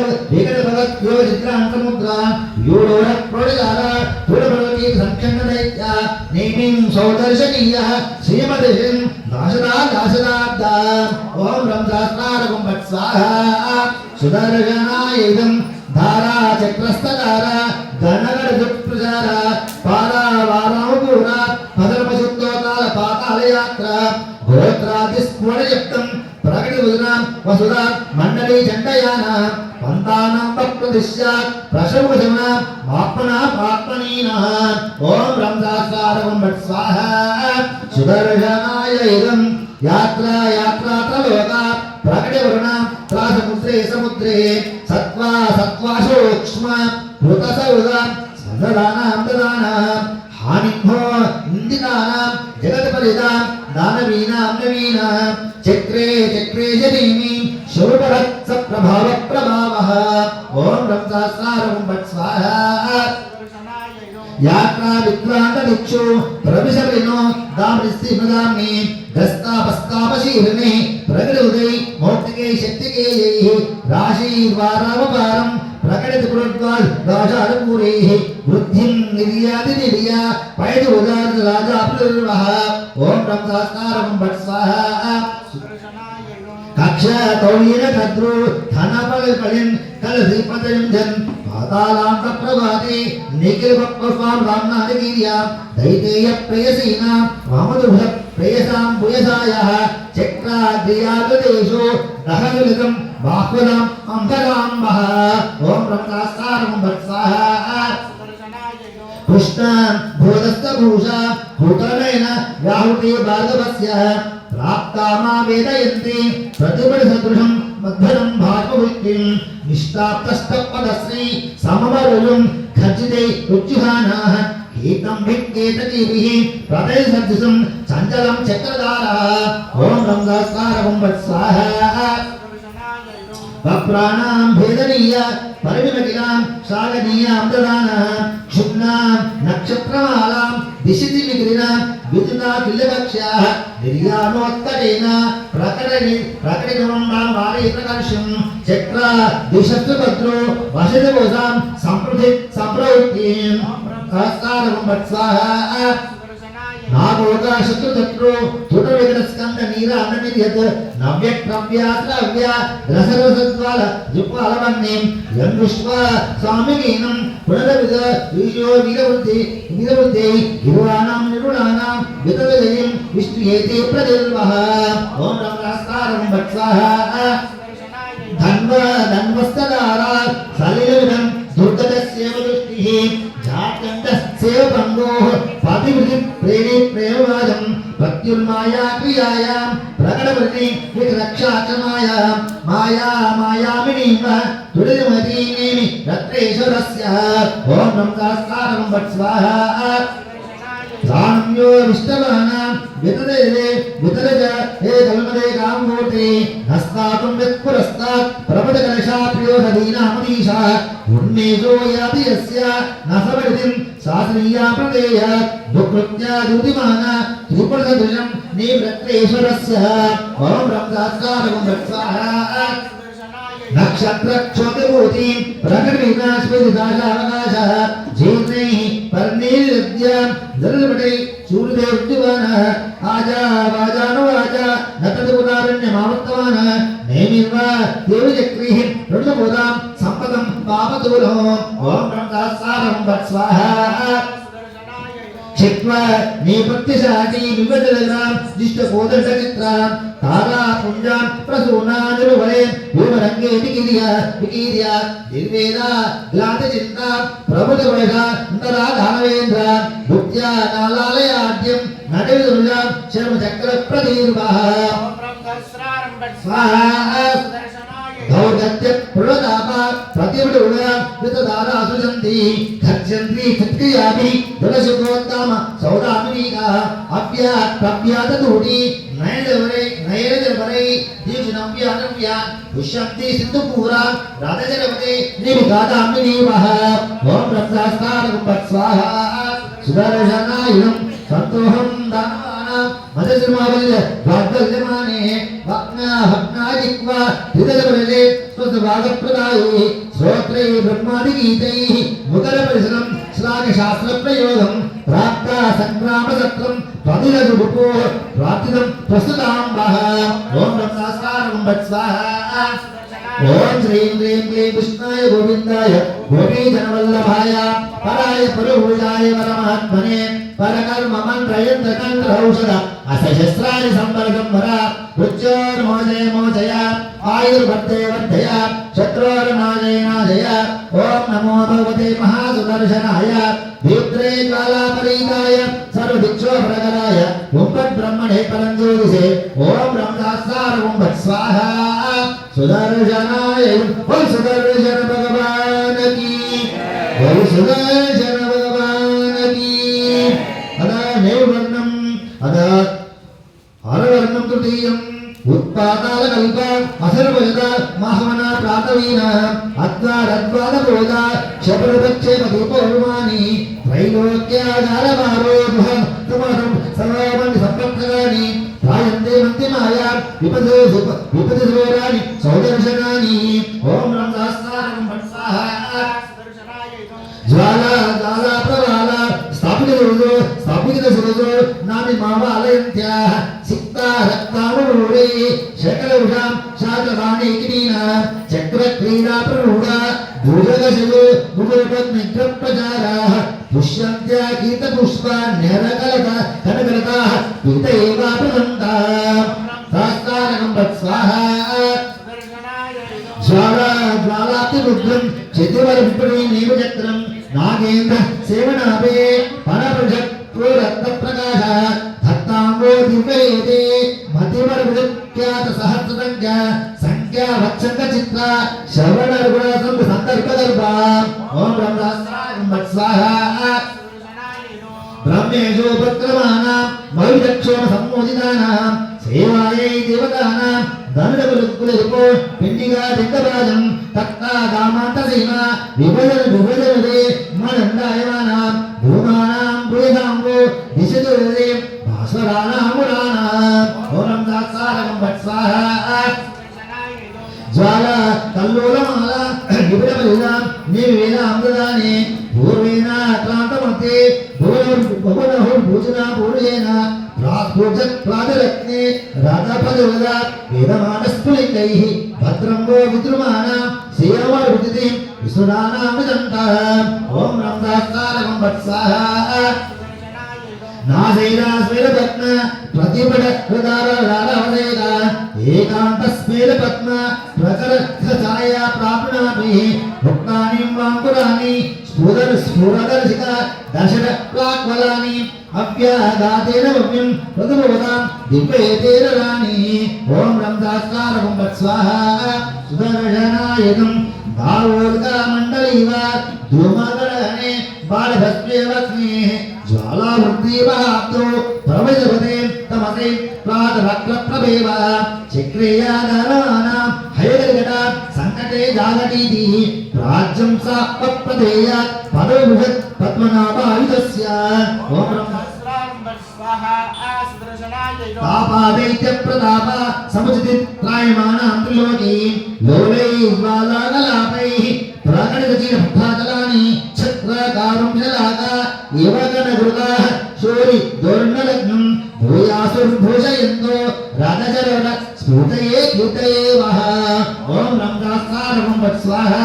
భగత్యో చిత్రాంతముద్రా యూఢ सौदर्शनीयः श्रीमतिं दाशदा ओम रं सहस्रारकं भट् स्वाहा सुदर्शनाय इदं धारा चक्रस्तधारा गणगणदुप्रचार पारावारामुपूरा भद्रपशुद्धोताल पातालयात्रा गोत्रादिस्फुटयुक्तं प्रकटिवदनां वसुधा मंडली चण्डयाना पंतानां प्रदिश्या प्रशवशमना मापना पात्मनीना ओम रं सहस्रारकं भट् स्वाहा सुदर्शनाय इदं यात्रा यात्रा त्रलोका प्रकटिवर्णा त्रासमुद्रे समुद्रे सत्वा सत्वाशोक्ष्म भूतसौदा सददानां ददानां हानिभो इंदिनानां जगत्परिदां दानवीनां नवीनां चक्रे चक्रे जनीमि शोभरत्स प्रभाव प्रभावः ओम रं सहस्रारकं भट् स्वाहा यात्रा विक्रांत दिक्षु प्रविशलिनो दामृस्ति मदामि गस्ता पस्तापशीर्णे प्रगृहृदे मौक्तिके शक्तिके यैः राशीर्वारावपारं प्रकटित कुरुद्वाल दाशारपूरेः वृद्धिं निर्यादिनिर्या पैदुदार राजाप्लुर्वः ओम रं सहस्रारकं भट् स्वाहा कक्षा तौलीन कद्रु धनपलिपलिन् कलदीपतयं जन् पातालां प्रभाते निखिलपक्वस्वां रामनादिवीर्या दैतेय प्रेयसीनां वामदुभ प्रेयसां पुयसायः चक्राद्रियागदेशो दहलितं बाह्वलां अंकलाम्बः ओम रं सहस्रारकं भट् स्वाहा कृष्णां भूतस्थभूषा भूतनयन व्याहुते भार्गवस्य प्राप्ता मा वेदयन्ति प्रतिपदसदृशं मध्वरं भागवृत्तिं निष्ठाप्तस्तपदश्री समवरुलं खचिते उज्जुहानाः एतं भिक्केतकीभिः प्रदेशसदृशं चञ्चलं चक्रधारः ओम रं सहस्रारकं भट् स्वाहा वप्राणां भेदनीय परिविमकिलां सागनीयां ददानः क्षुब्नां नक्षत्रमालां दिशिति विक्रिणां विद्युना किल्लकक्ष्याः निर्याणोत्तरेण प्रकटितं वारे प्रकर्षं चक्रा दिशस्तु भद्रो वशितभोजां सम्प्रवृत्तिं सहस्रारकं भट् स्वाहा नागोगा शत्रुशत्रु तुटविघ्नस्कन्द नीराननिर्यत नव्यक्रव्यात्रव्या रसरसद्वाल जुक्वालवन्नीं यन्दुष्वा स्वामिकीनं पुनरविद ईशो वीरवृद्धि गिरुवाणां निरुणानां वितदजयं विष्णुयेते प्रदिल्वः ओम रं सहस्रारकं भट् स्वाहा धन्वस्तदारा सलिलविधं दुर्गतस्येव दृष्टिः जातकण्ठस्येव भङ्गोः पतिवृत्ति प्रेरि प्रेमवादं प्रत्युन्माया क्रियायां प्रकटवर्णि विरक्षा च माया माया मायामिनीव तुलितमतीनेमि रत्रेश्वरस्य ओम रं सहस्रारकं भट् स्वाहा दानं यो विष्टवानां वितदेवे वितरज हे कल्मदे कामूर्ते हस्तातुं यत्पुरस्तात् प्रपदकलशा प्रियो दीनामदीशा उन्मेषो याति यस्य न समृद्धिं शास्त्रीया प्रदेय दुकृत्या दुतिमाना त्रिपुरसदृशं निवृत्तेश्वरस्य ओम रं सहस्रारकं भट् स्वाहा नक्षत्रक्षोतिभूति प्रकटविनाशविदाशावकाशः जीर्णैः पर्णैर्विद्यां जलपटे सूर्यदेवद्युवानः आजा वाजानुवाचा नतदुदारण्यमावर्तमानः नेमिर्वा देवचक्रीः ऋणबोधां सम्पदं पापदूरो ओम रं सहस्रारकं भट् स्वाहा क्षिप्त्वा निपत्यशाटी विवदलग्रां दिष्टकोदशचित्रां तारा पुञ्जां प्रसूनानिरुवरे विवरङ्गे विकीर्या निर्वेदा ग्लान्तचिन्ता प्रबुधवैषा अन्तरा दानवेन्द्र भुक्त्या नालालयाद्यं नटविदुर्जां शर्मचक्रप्रदीर्वः स्वाहा गौरगत्य प्रणतापा प्रतिवडुना वितदारा सुजन्ति खर्चन्ति खत्क्रियाभि दुरसुकोत्तम सौदामिनीका अप्यादूढी नयनजलवरे दीक्षिणव्या पुष्यन्ति सिन्धुपूरा राधजलपते निविगादामिनीवः ओम रं सहस्रारकं भट् स्वाहा सुदर्शनायुधं सन्तोहं दानवानां मदसिंहावल्य वाग्दल्यमाने भग्नाजिह्वा हृदयवरे स्वसभागप्रदाये శ్రోత్రై బ్రహ్మాది గీతై ముదర పరిసరం శ్లాఘ శాస్త్ర ప్రయోగం ప్రాప్త సంగ్రామ సత్రం ప్రతిరజుడుపు ప్రాప్తిదం ప్రస్తుతాం వహ ఓం బ్రహ్మస్కారం వట్ స్వాహా ఓం శ్రీం హ్రీం క్లీం కృష్ణాయ గోవిందాయ గోపీజనవల్లభాయ పరాయ పురుషాయ పరమాత్మనే పరకర్మ మంత్రయంత్ర ఔషధ అశస్త్రాన్ని సంవర్గం వర మృత్యోర్మోజయ మోచయ ఆయుర్వర్ధే వర్ధయ శత్రోర్నాశయ నాశయ ఓం నమో భగవతే మహాసుదర్శనాయ దీప్త్రే జ్వాలాపరీతాయ సర్వదిక్షోభరకరాయ ఓంపట్ బ్రహ్మణే పరం జ్యోతిషే ఓం బ్రహ్మశాస్త్రం వట్ స్వాహా సుదర్శనాయ ఓం సుదర్శన భగవాన్ కీ ఓం సుదర్శన భగవాన్ కీ అదా నైవర్ణం అదా అరవర్ణం తృతీయం ఉత్పాదాల కల్ప అసర్వజత మహమన ప్రాతవీన అద్వారద్వాద బోధ శబరపక్షే మధుపౌర్వాణి త్రైలోక్యాధారమారోధ తుమహం సర్వమంది సంపర్కగాని రాయంతే మంతి మాయా విపది సురాని సౌదర్శనాని ఓం బ్రహ్మశాస్త్రం వట్ స్వాహా జ్వాలా జ్వాలా ప్రవాల స్థాపిత సురజో నామి మావాలయంత్యా సిక్తా రక్తామూరే శకలౌషాం శాతవాణీకినీన చక్ర క్రీడా ప్రరూఢ భుజగశయో భుజోపగ్నిగ్ర ప్రచారాః పుష్యంత్యా కీత పుష్పాన్యరకలత కనకలతాః పీత ఏవా ప్రదంతా శాస్త్రారకం వట్ స్వాహా జ్వాలా జ్వాలాప్తి రుద్రం చతువర విపణీ నీవచక్రం నాగేంద్ర సేవనాభే పరప్రజత్వరత్న ప్రకాశ భక్తాంగో దివ్యయేతే మధ్యవర విఖ్యాత సహస్రసంఖ్య సంఖ్యా వత్సంగ చిత్ర శ్రవణ గుణ సందర్భ ఓం బ్రహ్మశాస్త్రం వట్ స్వాహా బ్రహ్మేశోపక్రమాణం మయుదక్షోమ సమ్మోదితానాం సేవాయై దేవతానాం ధనుడకులుకులెరుపో పిండిగా దిగ్గరాజం తక్కా దామాంతసీమ విభజనదే మనందాయమానాం భూమానాం భూయదాంబో దిశదురే భాస్వరానామురానాం ఓం దాసారం వట్ స్వాహా జ్వాలా కల్లోలమాల విపులపరిదాం నిర్వేదామృతాని పూర్వేణ క్రాంతమతే భువనహుర్భూజనా పూర్వేణ ప్రాజరత్నే రాధాపదవద వేదమానస్ఫులింగైః భద్రం వో విద్రుమాణం శ్రీరామరుదితి విశ్వనానామృతంతాః ఓం బ్రహ్మశాస్త్రం వట్ స్వాహా నాశైరాస్మైరపద్మ ప్రతిపట హృదారవదేద ఏకాంతస్మైరపద్మ ప్రకరఛాయా ప్రాప్నామి భుక్తాని వాంకురాని స్ఫురదర్శిక దర్శన ప్రాక్వలాని అవ్యాదాతేన భవ్యం ప్రతిభవతాం దివ్యేతేన రాణి ఓం బ్రహ్మశాస్త్రం వట్ స్వాహా సుదర్శనాయకం దావోల్కా మండలీవ ధూమగణే బాలభస్మేవస్మే జ్వాలావృత్తివాప్తో ప్రవజపదే తమసే ప్రాతరక్రప్రభేవ చక్రేయాదనానాం హయగర్గట సంకటే జాగటీతి రాజ్యం సా పత్పదేయ పదవిభుజత్ పద్మనాభాయుధస్య ఓం బ్రహ్మశాస్త్రం వట్ స్వాహా తాపాదైత్య ప్రతాప సముచితి త్రాయమానాం త్రిలోకి లోలై జ్వాలాకలాపైః ప్రాకటితచీర భక్తాచలాని ఛత్రకారం శలాక ఏవగణగురుదాః శూరి దోర్ణలగ్నం భూయాసుర్భూషయంతో రథచరణ స్ఫూటయే కీర్తయే వహ ఓం బ్రహ్మశాస్త్రం వట్ స్వాహా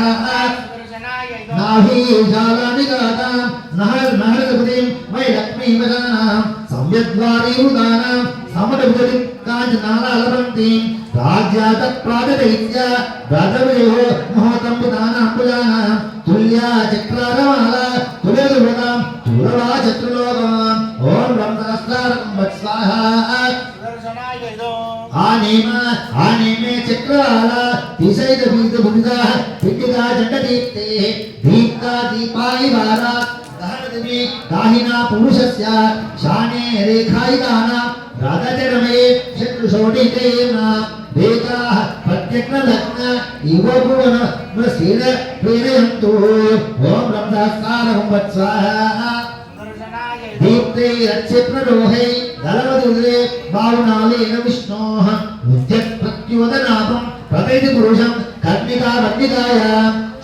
నాహి జాలానిగాతాం నహరగపతిం మై లక్ష్మీ వదనాం సంయద్వారీ ఉదానాం సమరభుజతి కాంచనాలవంతి రాజ్యాత ప్రాగదైత్య రాజవయో మహోతంబుదానాం పుజానాం తుల్యా చక్రారమాల తులయువతాం తులవా చతుర్లోకమాం ఓం బ్రహ్మశాస్త్రం వట్ స్వాహా ఆనేమే చక్రాల తిసైద బీజ భుజా పిట్టిగా జండదీప్తే దీప్తా దీపాయి వారా దహనదివి దాహినా పురుషస్య శానే రేఖాయిదానా రాధచరమే శత్రుషోడికేన వేదాః ప్రత్యగ్నలగ్న ఇవ భువన శ్రీర ప్రేరయంతు ఓం బ్రహ్మశాస్త్రం వట్ స్వాహా దీప్తే రక్షప్రరోహై దళవదులే బావునాలేన విష్ణోః ఉద్యత్ ప్రత్యోదనాపం ప్రతైతి పురుషం కర్ణికా వర్ణికాయ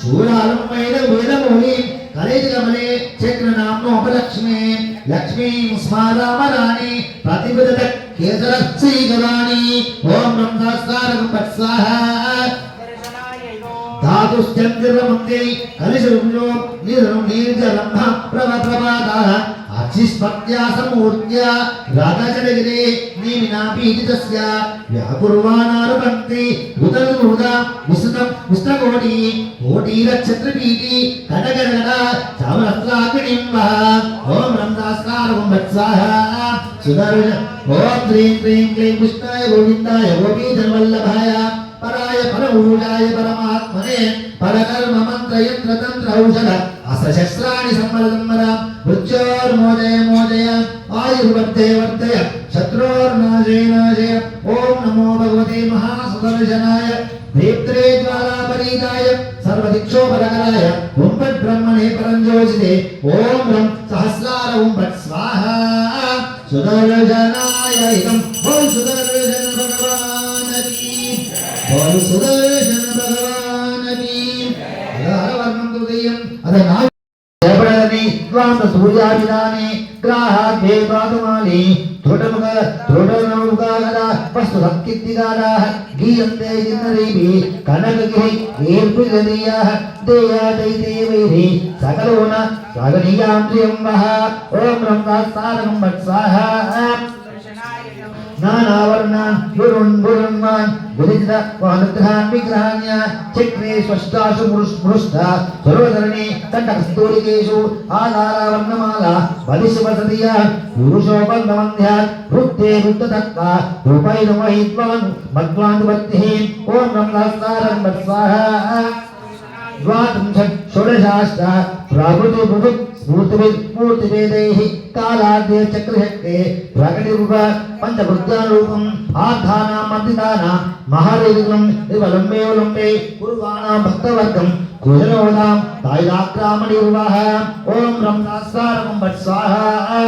చూడాలమైన వేదమూలి కలేజగమనే చక్రనామోపలక్ష్మే లక్ష్మీ స్మారామరాణి ప్రతిపదత కేసర శ్రీగరాణి ఓం బ్రహ్మస్కారం పత్స్వాహ धातुश्चन्द्रमन्त्यै कलिशुभ्यो निर्जरम्भ प्रभप्रपादाः अर्चिस्पत्या समूर्त्या राधाचलगिरे नीमिनापीडितस्य व्याकुर्वाणानुपन्ति उदनुदा विस्तृतं विस्तकोटी कोटीरच्छत्रपीठी कनकगणा चामरस्त्राग्निम्बः ॐ ब्रह्मस्कारं वत्साः सुदर्शन ॐ ह्रीं क्लीं क्लीं कृष्णाय गोविन्दाय गोपीधनवल्लभाय पराय परमूजाय परमात्मने परकर्म मंत्र यंत्र तंत्र औषध अस्त्रशस्त्राणि संवरदम्बर मृत्योर्मोजय मोजय आयुर्वर्धय वर्धय शत्रोर्नाशय नाशय ओम नमो भगवते महासुदर्शनाय नेत्रे ज्वालापरीताय सर्वदिक्षोपरकराय ओम ब्रह्मणे परञ्ज्योतिषे ओम ब्रह्म सहस्रार ओम भट् स्वाहा सुदर्शनाय इदं ओम सुदर्शन भगवान की और सुदर्शन भगवान की हरवर्णं हृदयं अदना जयपडनि द्वांत सूर्याभिधाने ग्राहाद्ये पादमाले थोडमुखगदा वस्तुभक्तिगाराः गीयन्ते जिन्नरेभि कनकगिरि ईर्पिगदीयाः देया दैदेवैः सकलोन स्वागनीयां त्रियं वः ॐ ब्रह्मस्तारकं वत्साहा नानावर्णान् गुरुन्वान् गुरिजित वानुग्रहान् विग्रहाण्य चक्रे स्वष्टासु मृष्टा सर्वधरणे कण्टकस्तूलिकेषु आधारावर्णमाला बलिशुभसदीया पुरुषोपन्दमन्ध्यात् वृत्ते वृत्ततत्त्वा रूपैर्महित्वान् मध्वानुवर्तिः ॐ ब्रह्मस्तारं वत्साहा द्वात्रिंशत् षोडशाष्ट प्रभृति स्फूर्तिभेदैः कालाद्य चक्रशक्ते प्रकटिरूप पंचभुजारूपम् आधानां मर्दितानां महारेविकं विलम्बे कुर्वाणां भक्तवर्गं कुशलोदां तायदाक्रामणिर्वाह ॐ ब्रह्मस्तारकं वत्साहा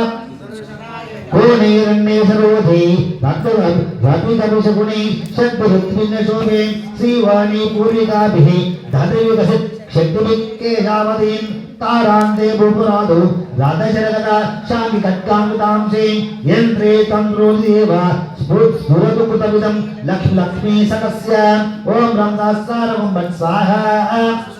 कोणैरण्ये सरोधे रत्वितविषगुणे षड्भुजत्रिन्नशोभे श्रीवाणी पूर्विकाभिः धतविकसित शक्तिभिक्केशावतीन् तारान्ते भूपुरादो राधशरगदा शान्ति कट्कामृतांसे यन्त्रे तन्त्रोदेव स्फुरतु कृतविदं लक्ष्मी सकस्य ॐ ब्रह्मस्तारकं वत्साहा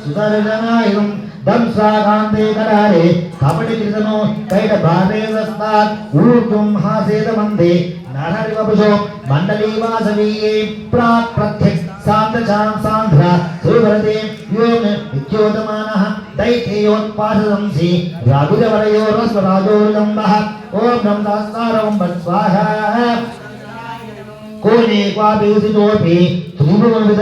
सुदर्शनायं दंसाकान्ते करारे कपटिकृतनो कैटभारे दस्तात् ऊर्ध्वं हासेदमन्दे नररिवपुषो मण्डलीवासवीये प्राक् प्रत्यक् सान्द्रचां सान्द्र सुभरते व्योम विद्योतमानः दैत्ययोत्पादंसि राघुजवरयोरस्वराजोर्लम्बः ॐ ब्रह्मस्तारकं वत्साहा कोणे क्वापि उदितोऽपि त्रिभुवनविद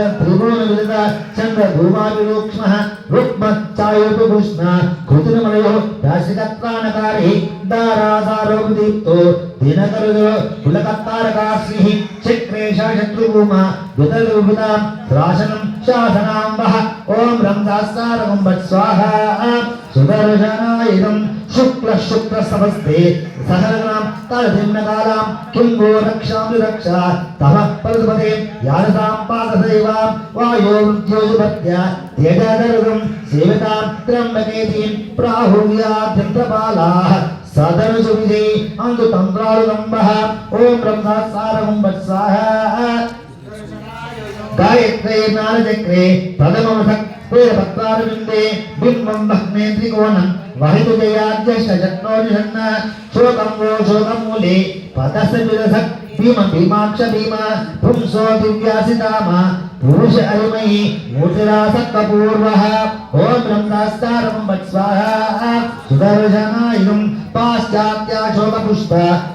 चन्द्रभूमाभिरूक्ष्मः रुक्मच्चायोपि कृष्ण कृतिनमलयो राशिकत्वानकारे दारासारोपदीप्तो दिनकरुदो कुलकत्तारकाश्रीः चक्रेशा शत्रुभूमा वितलविदां राशनं शासनां वः ॐ ब्रह्मस्तारकं वत्साहा सुदर्शनायं शुक्लसमस्ते सहस्रां तलधिम्नकालां किं वो रक्षामि रक्षा तव पल्पते यादसां पादसेवां वायो मृत्योजुपत्या तेजदर्गं सेवितां त्र्यम्बकेतीं प्राहुर्याद्यन्त्रपालाः सदनुसुविधे अन्तुतन्त्रालुलम्बः ॐ ब्रह्मस्तारकं वत्साहा गायत्रे नारचक्रे प्रथममसक् पेरपत्रारविन्दे बिम्बं भग्ने त्रिकोणं वहितु जयाद्यष्टचक्रोनिषन्न शोकं वो शोकमूले पदस्य विरसक् भीमाक्ष भीमा पुंसो दिव्यासिताम पुरुष अरिमयि मूर्तिरासक्तपूर्वः ॐ ब्रह्मस्तारकं वत्साहा सुदर्शनायं पाश्चात्याशोकपुष्प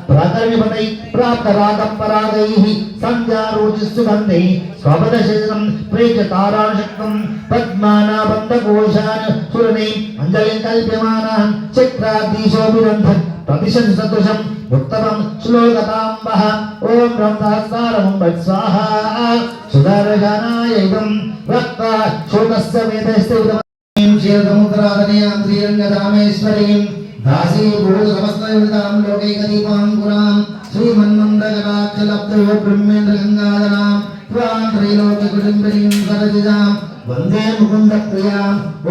प्रातर्विपतै प्राप्तरागपरागैः सन्ध्यारुचिसुगन्धैः स्वपदशरीरं प्रेक्ष्य ताराशक्तं पद्मानाबन्धकोशान् सुरने अञ्जलिं कल्प्यमानान् चक्राधीशोऽभिरन्धन् प्रतिशत् सदृशम् उत्तमं श्लोकताम्बः ॐ ब्रह्मस्तारकं वत्साहा सुदर्शनायं रक्त शोकस्य वेदस्य श्रीरङ्गधामेश्वरीं दासीभूतसमस्तयुतां लोकैकदीपाङ्कुरां श्रीमन्मन्दकटाक्षलब्धयो ब्रह्मेन्द्रगङ्गाधरां त्वां त्रैलोक्यकुटुम्बिनीं सरजिजां वंदे मुकुंद प्रिया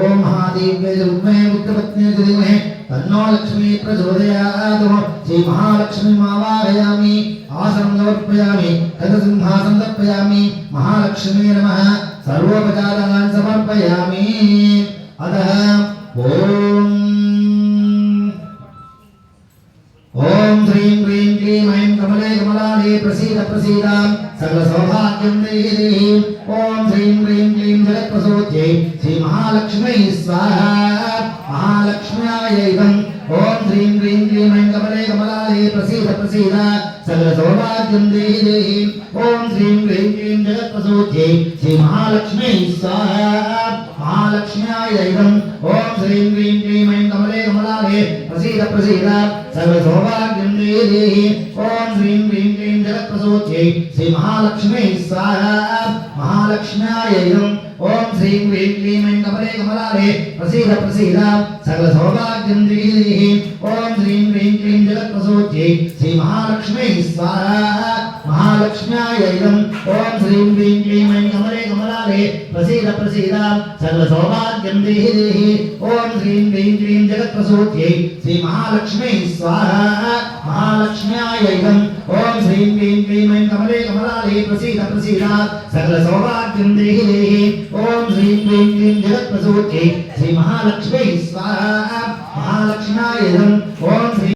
ओम महादेव्यै विद्महे विक्रमज्ञे धीमहि तन्नो लक्ष्मी प्रचोदयात् श्री महालक्ष्मी आवाहयामि आसनं समर्पयामि गजसिंहासनं समर्पयामि महालक्ष्मी नमः सर्वोपचारान् समर्पयामि अतः ओम श्रीं ह्रीं क्लीं ऐं कमले कमलालये प्रसीद प्रसीद सकल सौभाग्यं देहि देहि ओम श्रीं ह्रीं क्लीं जगत्प्रसूत्यै श्री महालक्ष्मी स्वाहा महालक्ष्म्याय इदं ओम श्रीं ह्रीं क्लीं ऐं कमले कमलालये प्रसीद प्रसीद सकल सौभाग्यं देहि देहि ओम श्रीं ह्रीं क्लीं जगत्प्रसूत्यै श्री महालक्ष्मी स्वाहा महालक्ष्म्याय इदं ओम श्रीं ह्रीं क्लीं ऐं कमले कमलालये प्रसीद प्रसीद सकल सौभाग्यं देहि देहि ओम श्रीं ह्रीं क्लीं जगत्प्रसूत्यै श्री महालक्ष्मी स्वाहा महालक्ष्म्याय इदं ओम श्रीं ह्रीं क्लीं ऐं कमले कमलालये प्रसीद प्रसीद सकल सौभाग्यं देहि देहि ओम श्रीं ह्रीं क्लीं जगत्प्रसूत्यै श्री महालक्ष्मी स्वाहा महालक्ष्म्याय इदं ओम श्रीं ह्रीं क्लीं ऐं कमले कमलालये प्रसीद प्रसीद सकल सौभाग्यं देहि देहि ओम श्रीं ह्रीं क्लीं जगत्प्रसूत्यै श्री महालक्ष्मी स्वाहा महालक्ष्म्याय इदं ओम श्रीं ह्रीं क्लीं ऐं कमले कमलालये प्रसीद प्रसीद सकल सौभाग्यं देहि देहि ओम श्रीं ह्रीं क्लीं जगत्प्रसूत्यै श्री महालक्ष्मी स्वाहा महालक्ष्म्याय इदं ओम श्री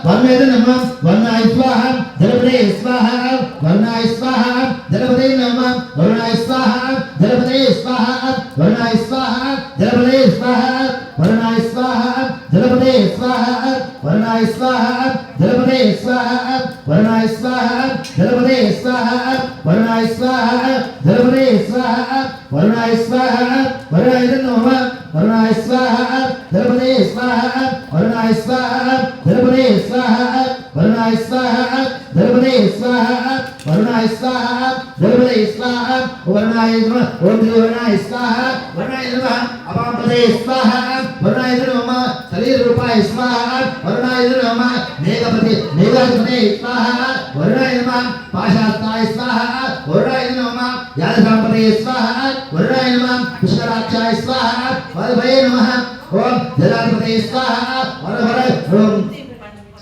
वर्णाय नमः वर्णाय स्वाहा जलपदे स्वाहा वर्णाय स्वाहा जलपदे नमः वर्णाय स्वाहा जलपदे स्वाहा वर्णाय स्वाहा जलपदे स्वाहा वर्णाय स्वाहा जलपदे स्वाहा वर्णाय स्वाहा जलपदे स्वाहा वर्णाय स्वाहा जलपदे स्वाहा वर्णाय स्वाहा जलपदे स्वाहा वर्णाय स्वाहा वर्णाय नमः वर्णाय स्वाहा जलपदे स्वाहा वर्णाय स्वाहा जलपदे स्वाहा वर्णाय स्वाहा जलपदे स्वाहा वर्णाय स्वाहा जलपदे स्वाहा वर्णाय नमः ओम वर्णाय स्वाहा वर्णाय नमः अपापदे स्वाहा वर्णाय नमः शरीर रूपाय स्वाहा वर्णाय नमः मेघाधिपते स्वाहा वर्णाय नमः पाशास्ताय स्वाहा वर्णाय नमः यादसांपदे स्वाहा वर्णाय नमः पुष्कराक्षाय स्वाहा वरभये नमः ओम जलाधिपते स्वाहा वरभय ओम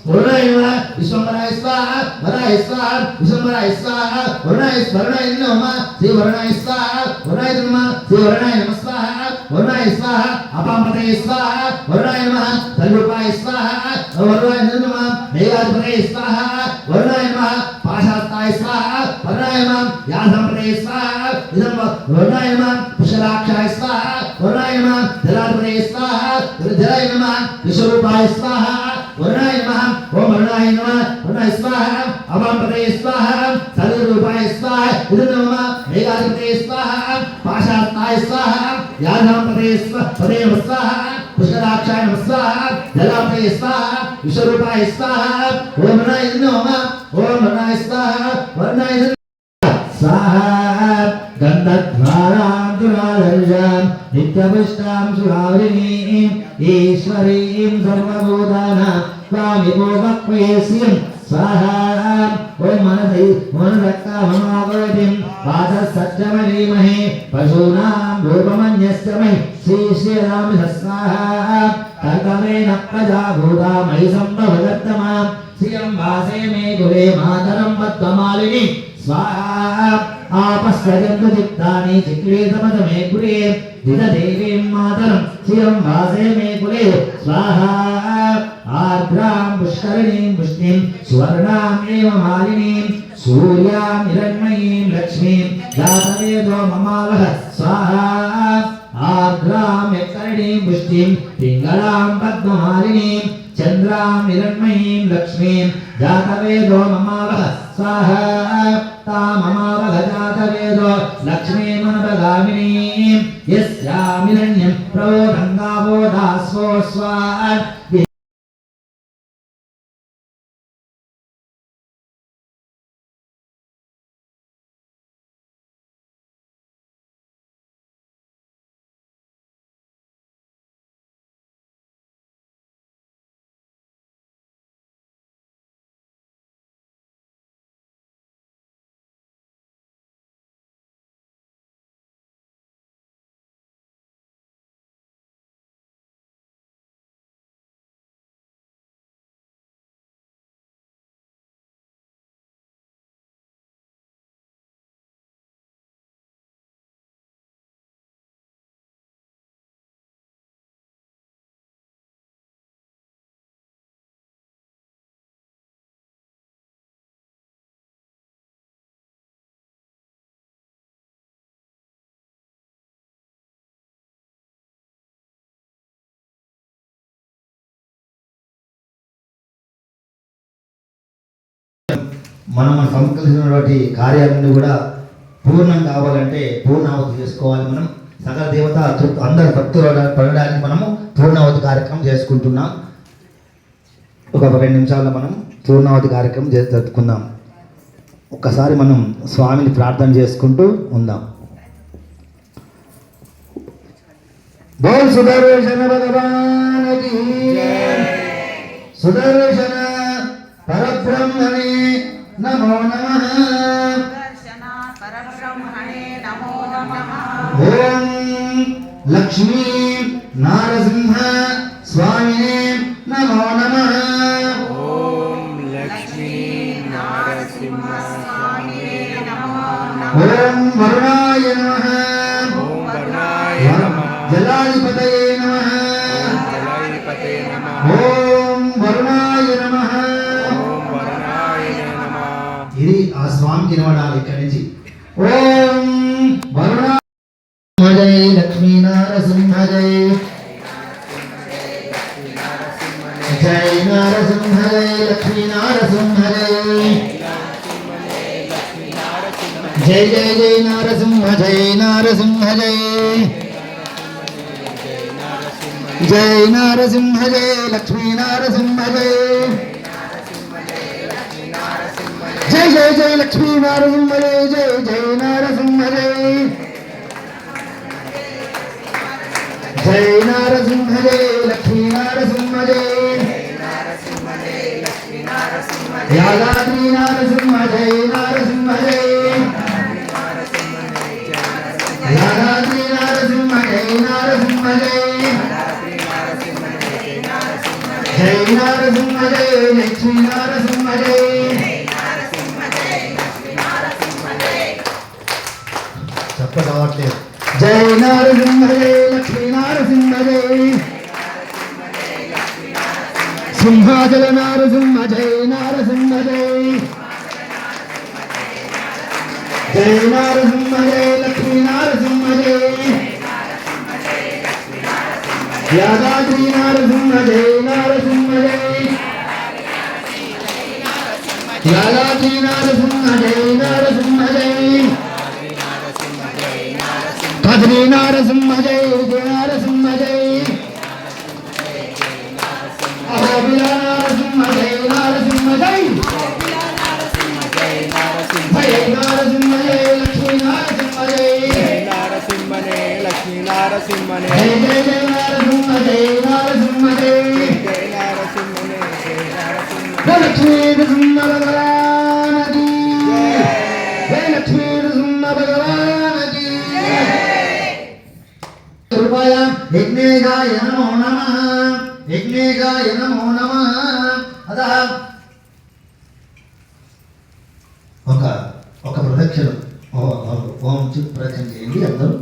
वर्णाय नमः विश्वंभराय स्वाहा वराय स्वाहा विश्वंभराय स्वाहा वर्णाय नमः श्री वर्णाय स्वाहा वर्णाय नमः श्री वर्णाय नमः स्वाहा वर्णाय स्वाहा अपांपते स्वाहा वर्णाय नमः तल्रूपाय स्वाहा वर्णाय नमः मेघाधिपते स्वाहा वर्णाय नमः पाशास्ताय स्वाहा वर्णाय नमः यादसांपदे स्वाहा इदं वर्णाय नमः पुष्कराक्षाय स्वाहा वर्णाय नमः जलाधिपते स्वाहा जलाय नमः विश्वरूपाय स्वाहा वर्णाय नमः ओम वर्णाय नमः वर्णाय स्वाहा अपांपते स्वाहा शरीररूपाय स्वाहा इदं नमः मेघाधिपते स्वाहा पाशास्ताय स्वाहा यादसांपदे स्वाहा पुष्कराक्षाय नमः स्वाहा जलाधिपते स्वाहा विश्वरूपाय स्वाहा ओम वर्णाय नमः ओम वर्णाय स्वाहा वर्णाय स्वाहा गन्धद्वारां दुरादर्शां नित्यपुष्टां सुरावरिणीं ईश्वरीं सर्वभूतानां स्वामिभोगक्वेस्यं स्वाहा ओम मनदक्काममागोतिं वाचसच्चमनीमहे पशूनां रूपमन्यस्मै श्रीराम स्वाहा कर्तमेन प्रजा भूता मयि सम्भवदत्तमां श्रियं वासे मे कुले मातरं पद्ममालिनी स्वाहा आपस्कजन्तु चित्तानि चिक्लीतमतमे कुले दिददेवीं मातरं श्रियं वासे मे कुले स्वाहा आर्द्रां पुष्करिणीं पुष्टिं सुवर्णाम् एव मालिनीं सूर्यां हिरण्मयीं लक्ष्मीं जातवेदो ममावह स्वाहा आर्द्रां यत्करिणीं पुष्टिं पिङ्गलां पद्ममालिनीं चन्द्रां हिरण्मयीं लक्ष्मीं जातवेदो ममावह स्वाहा ताममावह जातवेदो लक्ष्मीमनुपगामिनीं यस्यामिरण्यं प्रवोदङ्गावो दास्वो स्वाहा మనం సంకల్పించినటువంటి కార్యాలన్నీ కూడా పూర్ణం కావాలంటే పూర్ణావతి చేసుకోవాలి. మనం సకల దేవత అందరు భక్తులు పడడానికి మనము పూర్ణావతి కార్యక్రమం చేసుకుంటున్నాం. ఒక 2 నిమిషాల్లో మనం పూర్ణావతి కార్యక్రమం జరుపుకుందాం. ఒక్కసారి మనం స్వామిని ప్రార్థన చేసుకుంటూ ఉందాం. బోల్ సుదర్శన భగవానికి సుదర్శన పరబ్రహ్మణే నమో నమః. ఓం లక్ష్మీ నారసింహ స్వామినే నమో నమః. ఓం లక్ష్మీ నారసింహ స్వామినే నమో నమః. ఓం వరుణాయ నమః. ఓం వరుణాయ నమః. జలాధిపతయే నమః. ఓం జలాధిపతయే నమః. ఓం వరుణాయ నమః. ఓం వరుణాయ నమః. ఇది ఆ స్వామికి వినవడాలి ఇక్కడి నుంచి. ఓం వరుణాయ జై లక్ష్మీ నారసింహ జై జై నారసింహ జై లక్ష్మీ నారసింహ జై జై జై జై నారసింహ జై నారసింహ జై జై నారసింహ జై లక్ష్మీ నారసింహ జై జై జై జై లక్ష్మీ నారసింహ జై జై జై నారసింహ జై జై నారసింహ జై లక్ష్మీ నారసింహ జై యాదాద్రి నారసింహ జై నారసింహ జై యాదాద్రి నారసింహ జై నారసింహ జై జై నారసింహ జై లక్ష్మీ నారసింహ జై చెప్ప కావట్లేదు. జై నారసింహ జై లక్ష్మీ నారసింహ జై సింహాచల నారసింహ జై నారసింహ జై జై నారసింహ జై లక్ష్మీ నారసింహ జై యాదాద్రి నారసింహ జై నారసింహ జై యాదాద్రి నారసింహ జై నారసింహ జై కద్రి నారసింహ జై జయ నారసింహ జై అహోబిల నారసింహ జై నారసింహ జై జై నారసింహ జై లక్ష్మీ నారసింహ జై నారసింహనే లక్ష్మీ నారసింహనే జై జై జై నారసింహ జై నారసింహ జై జై నారసింహనే జై నారసింహ. లక్ష్మీ నృసింహ భగవానకి జై లక్ష్మీ నృసింహ భగవానకి కృపయ యజ్ఞేశాయ నమో నమః యజ్ఞేశాయ నమో నమః. అదా ఒక ప్రదక్షిణ ఓం ప్రదక్షిణ చేయండి అందరూ.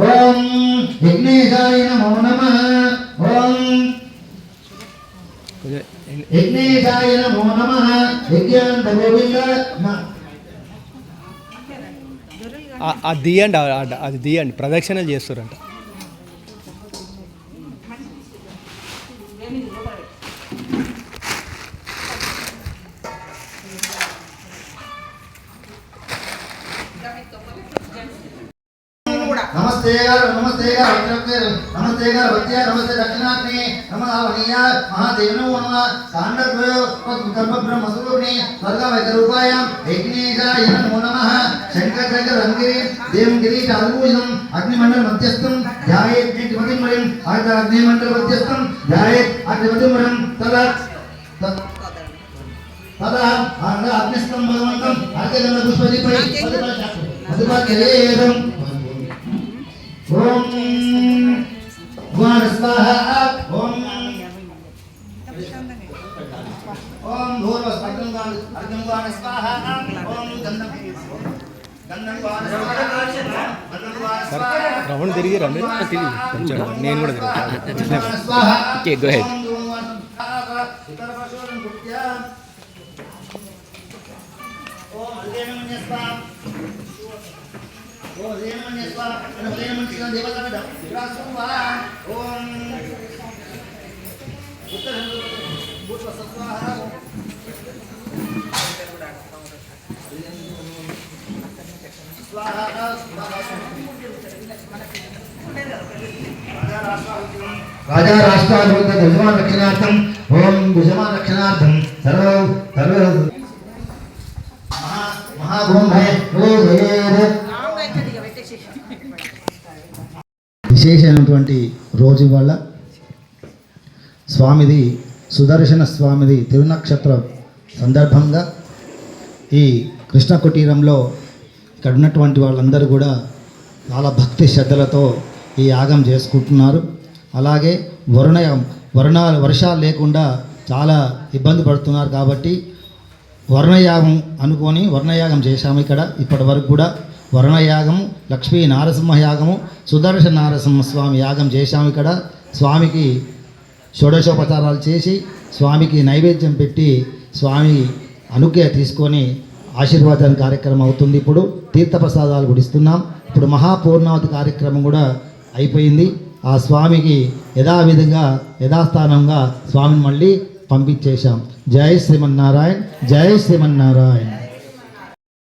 ఓం యజ్ఞేశాయ నమో నమః. ఓం యజ్ఞేశాయ నమో నమః. యజ్ఞాంత గోవింద అది తీయండి, అది తీయండి, ప్రదక్షిణలు చేస్తారంట. నమస్తే గారు నమస్తే గారు నమస్తే గారు వచ్చే నమస్తే దక్షిణాగ్ని నమః మహాదేవనో నమః కాండద్వయ బ్రహ్మస్వరూపిణి స్వర్గ వైద్యరూపాయ యజ్ఞేశాయ నమో నమః. శంకర శంకర రంగిరి దేవం గిరీట అద్భుతం అగ్నిమండల మధ్యస్థం ధ్యాయేత్ అగ్నిమతిమయం అగ్నిమండల మధ్యస్థం ధ్యాయేత్ అగ్నిమతిమయం తదా తదా అగ్నిస్థం భగవంతం అర్ఘ్యగంధ పుష్పదీపై మధుపాకేదం. ఓం భగవాన్ స్వాహా. ఓం ఓం భూర్వ అర్ఘ్యం స్వాహా. ఓం గంధం రౌండ్ తిరిగి రండి, తిరిగి కొంచెం నేను కూడా తిరుగుతాను. స్వాహా. Okay, go head. राजा राष्ट्राभिवृद्ध यजमान रक्षणार्थम ओम यजमान रक्षणार्थम सर्व सर्व महाभूम है విశేషమైనటువంటి రోజు వల్ల స్వామిది సుదర్శన స్వామిది తిరునక్షత్రం సందర్భంగా ఈ కృష్ణ కుటీరంలో ఇక్కడ ఉన్నటువంటి వాళ్ళందరూ కూడా చాలా భక్తి శ్రద్ధలతో ఈ యాగం చేసుకుంటున్నారు. అలాగే వర్షాలు లేకుండా చాలా ఇబ్బంది పడుతున్నారు కాబట్టి వర్ణయాగం అనుకొని వర్ణయాగం చేశాము. ఇక్కడ ఇప్పటి వరకు కూడా వర్ణయాగము, లక్ష్మీ నారసింహ యాగము, సుదర్శన నారసింహ స్వామి యాగం చేశాము. ఇక్కడ స్వామికి షోడశోపచారాలు చేసి స్వామికి నైవేద్యం పెట్టి స్వామి అనుజ్ఞ తీసుకొని ఆశీర్వాదం కార్యక్రమం అవుతుంది. ఇప్పుడు తీర్థప్రసాదాలు కూడా ఇస్తున్నాం. ఇప్పుడు మహాపూర్ణావతి కార్యక్రమం కూడా అయిపోయింది. ఆ స్వామికి యథావిధంగా యథాస్థానంగా స్వామిని మళ్ళీ పంపించేశాం. జై శ్రీమన్నారాయణ, జై శ్రీమన్నారాయణ.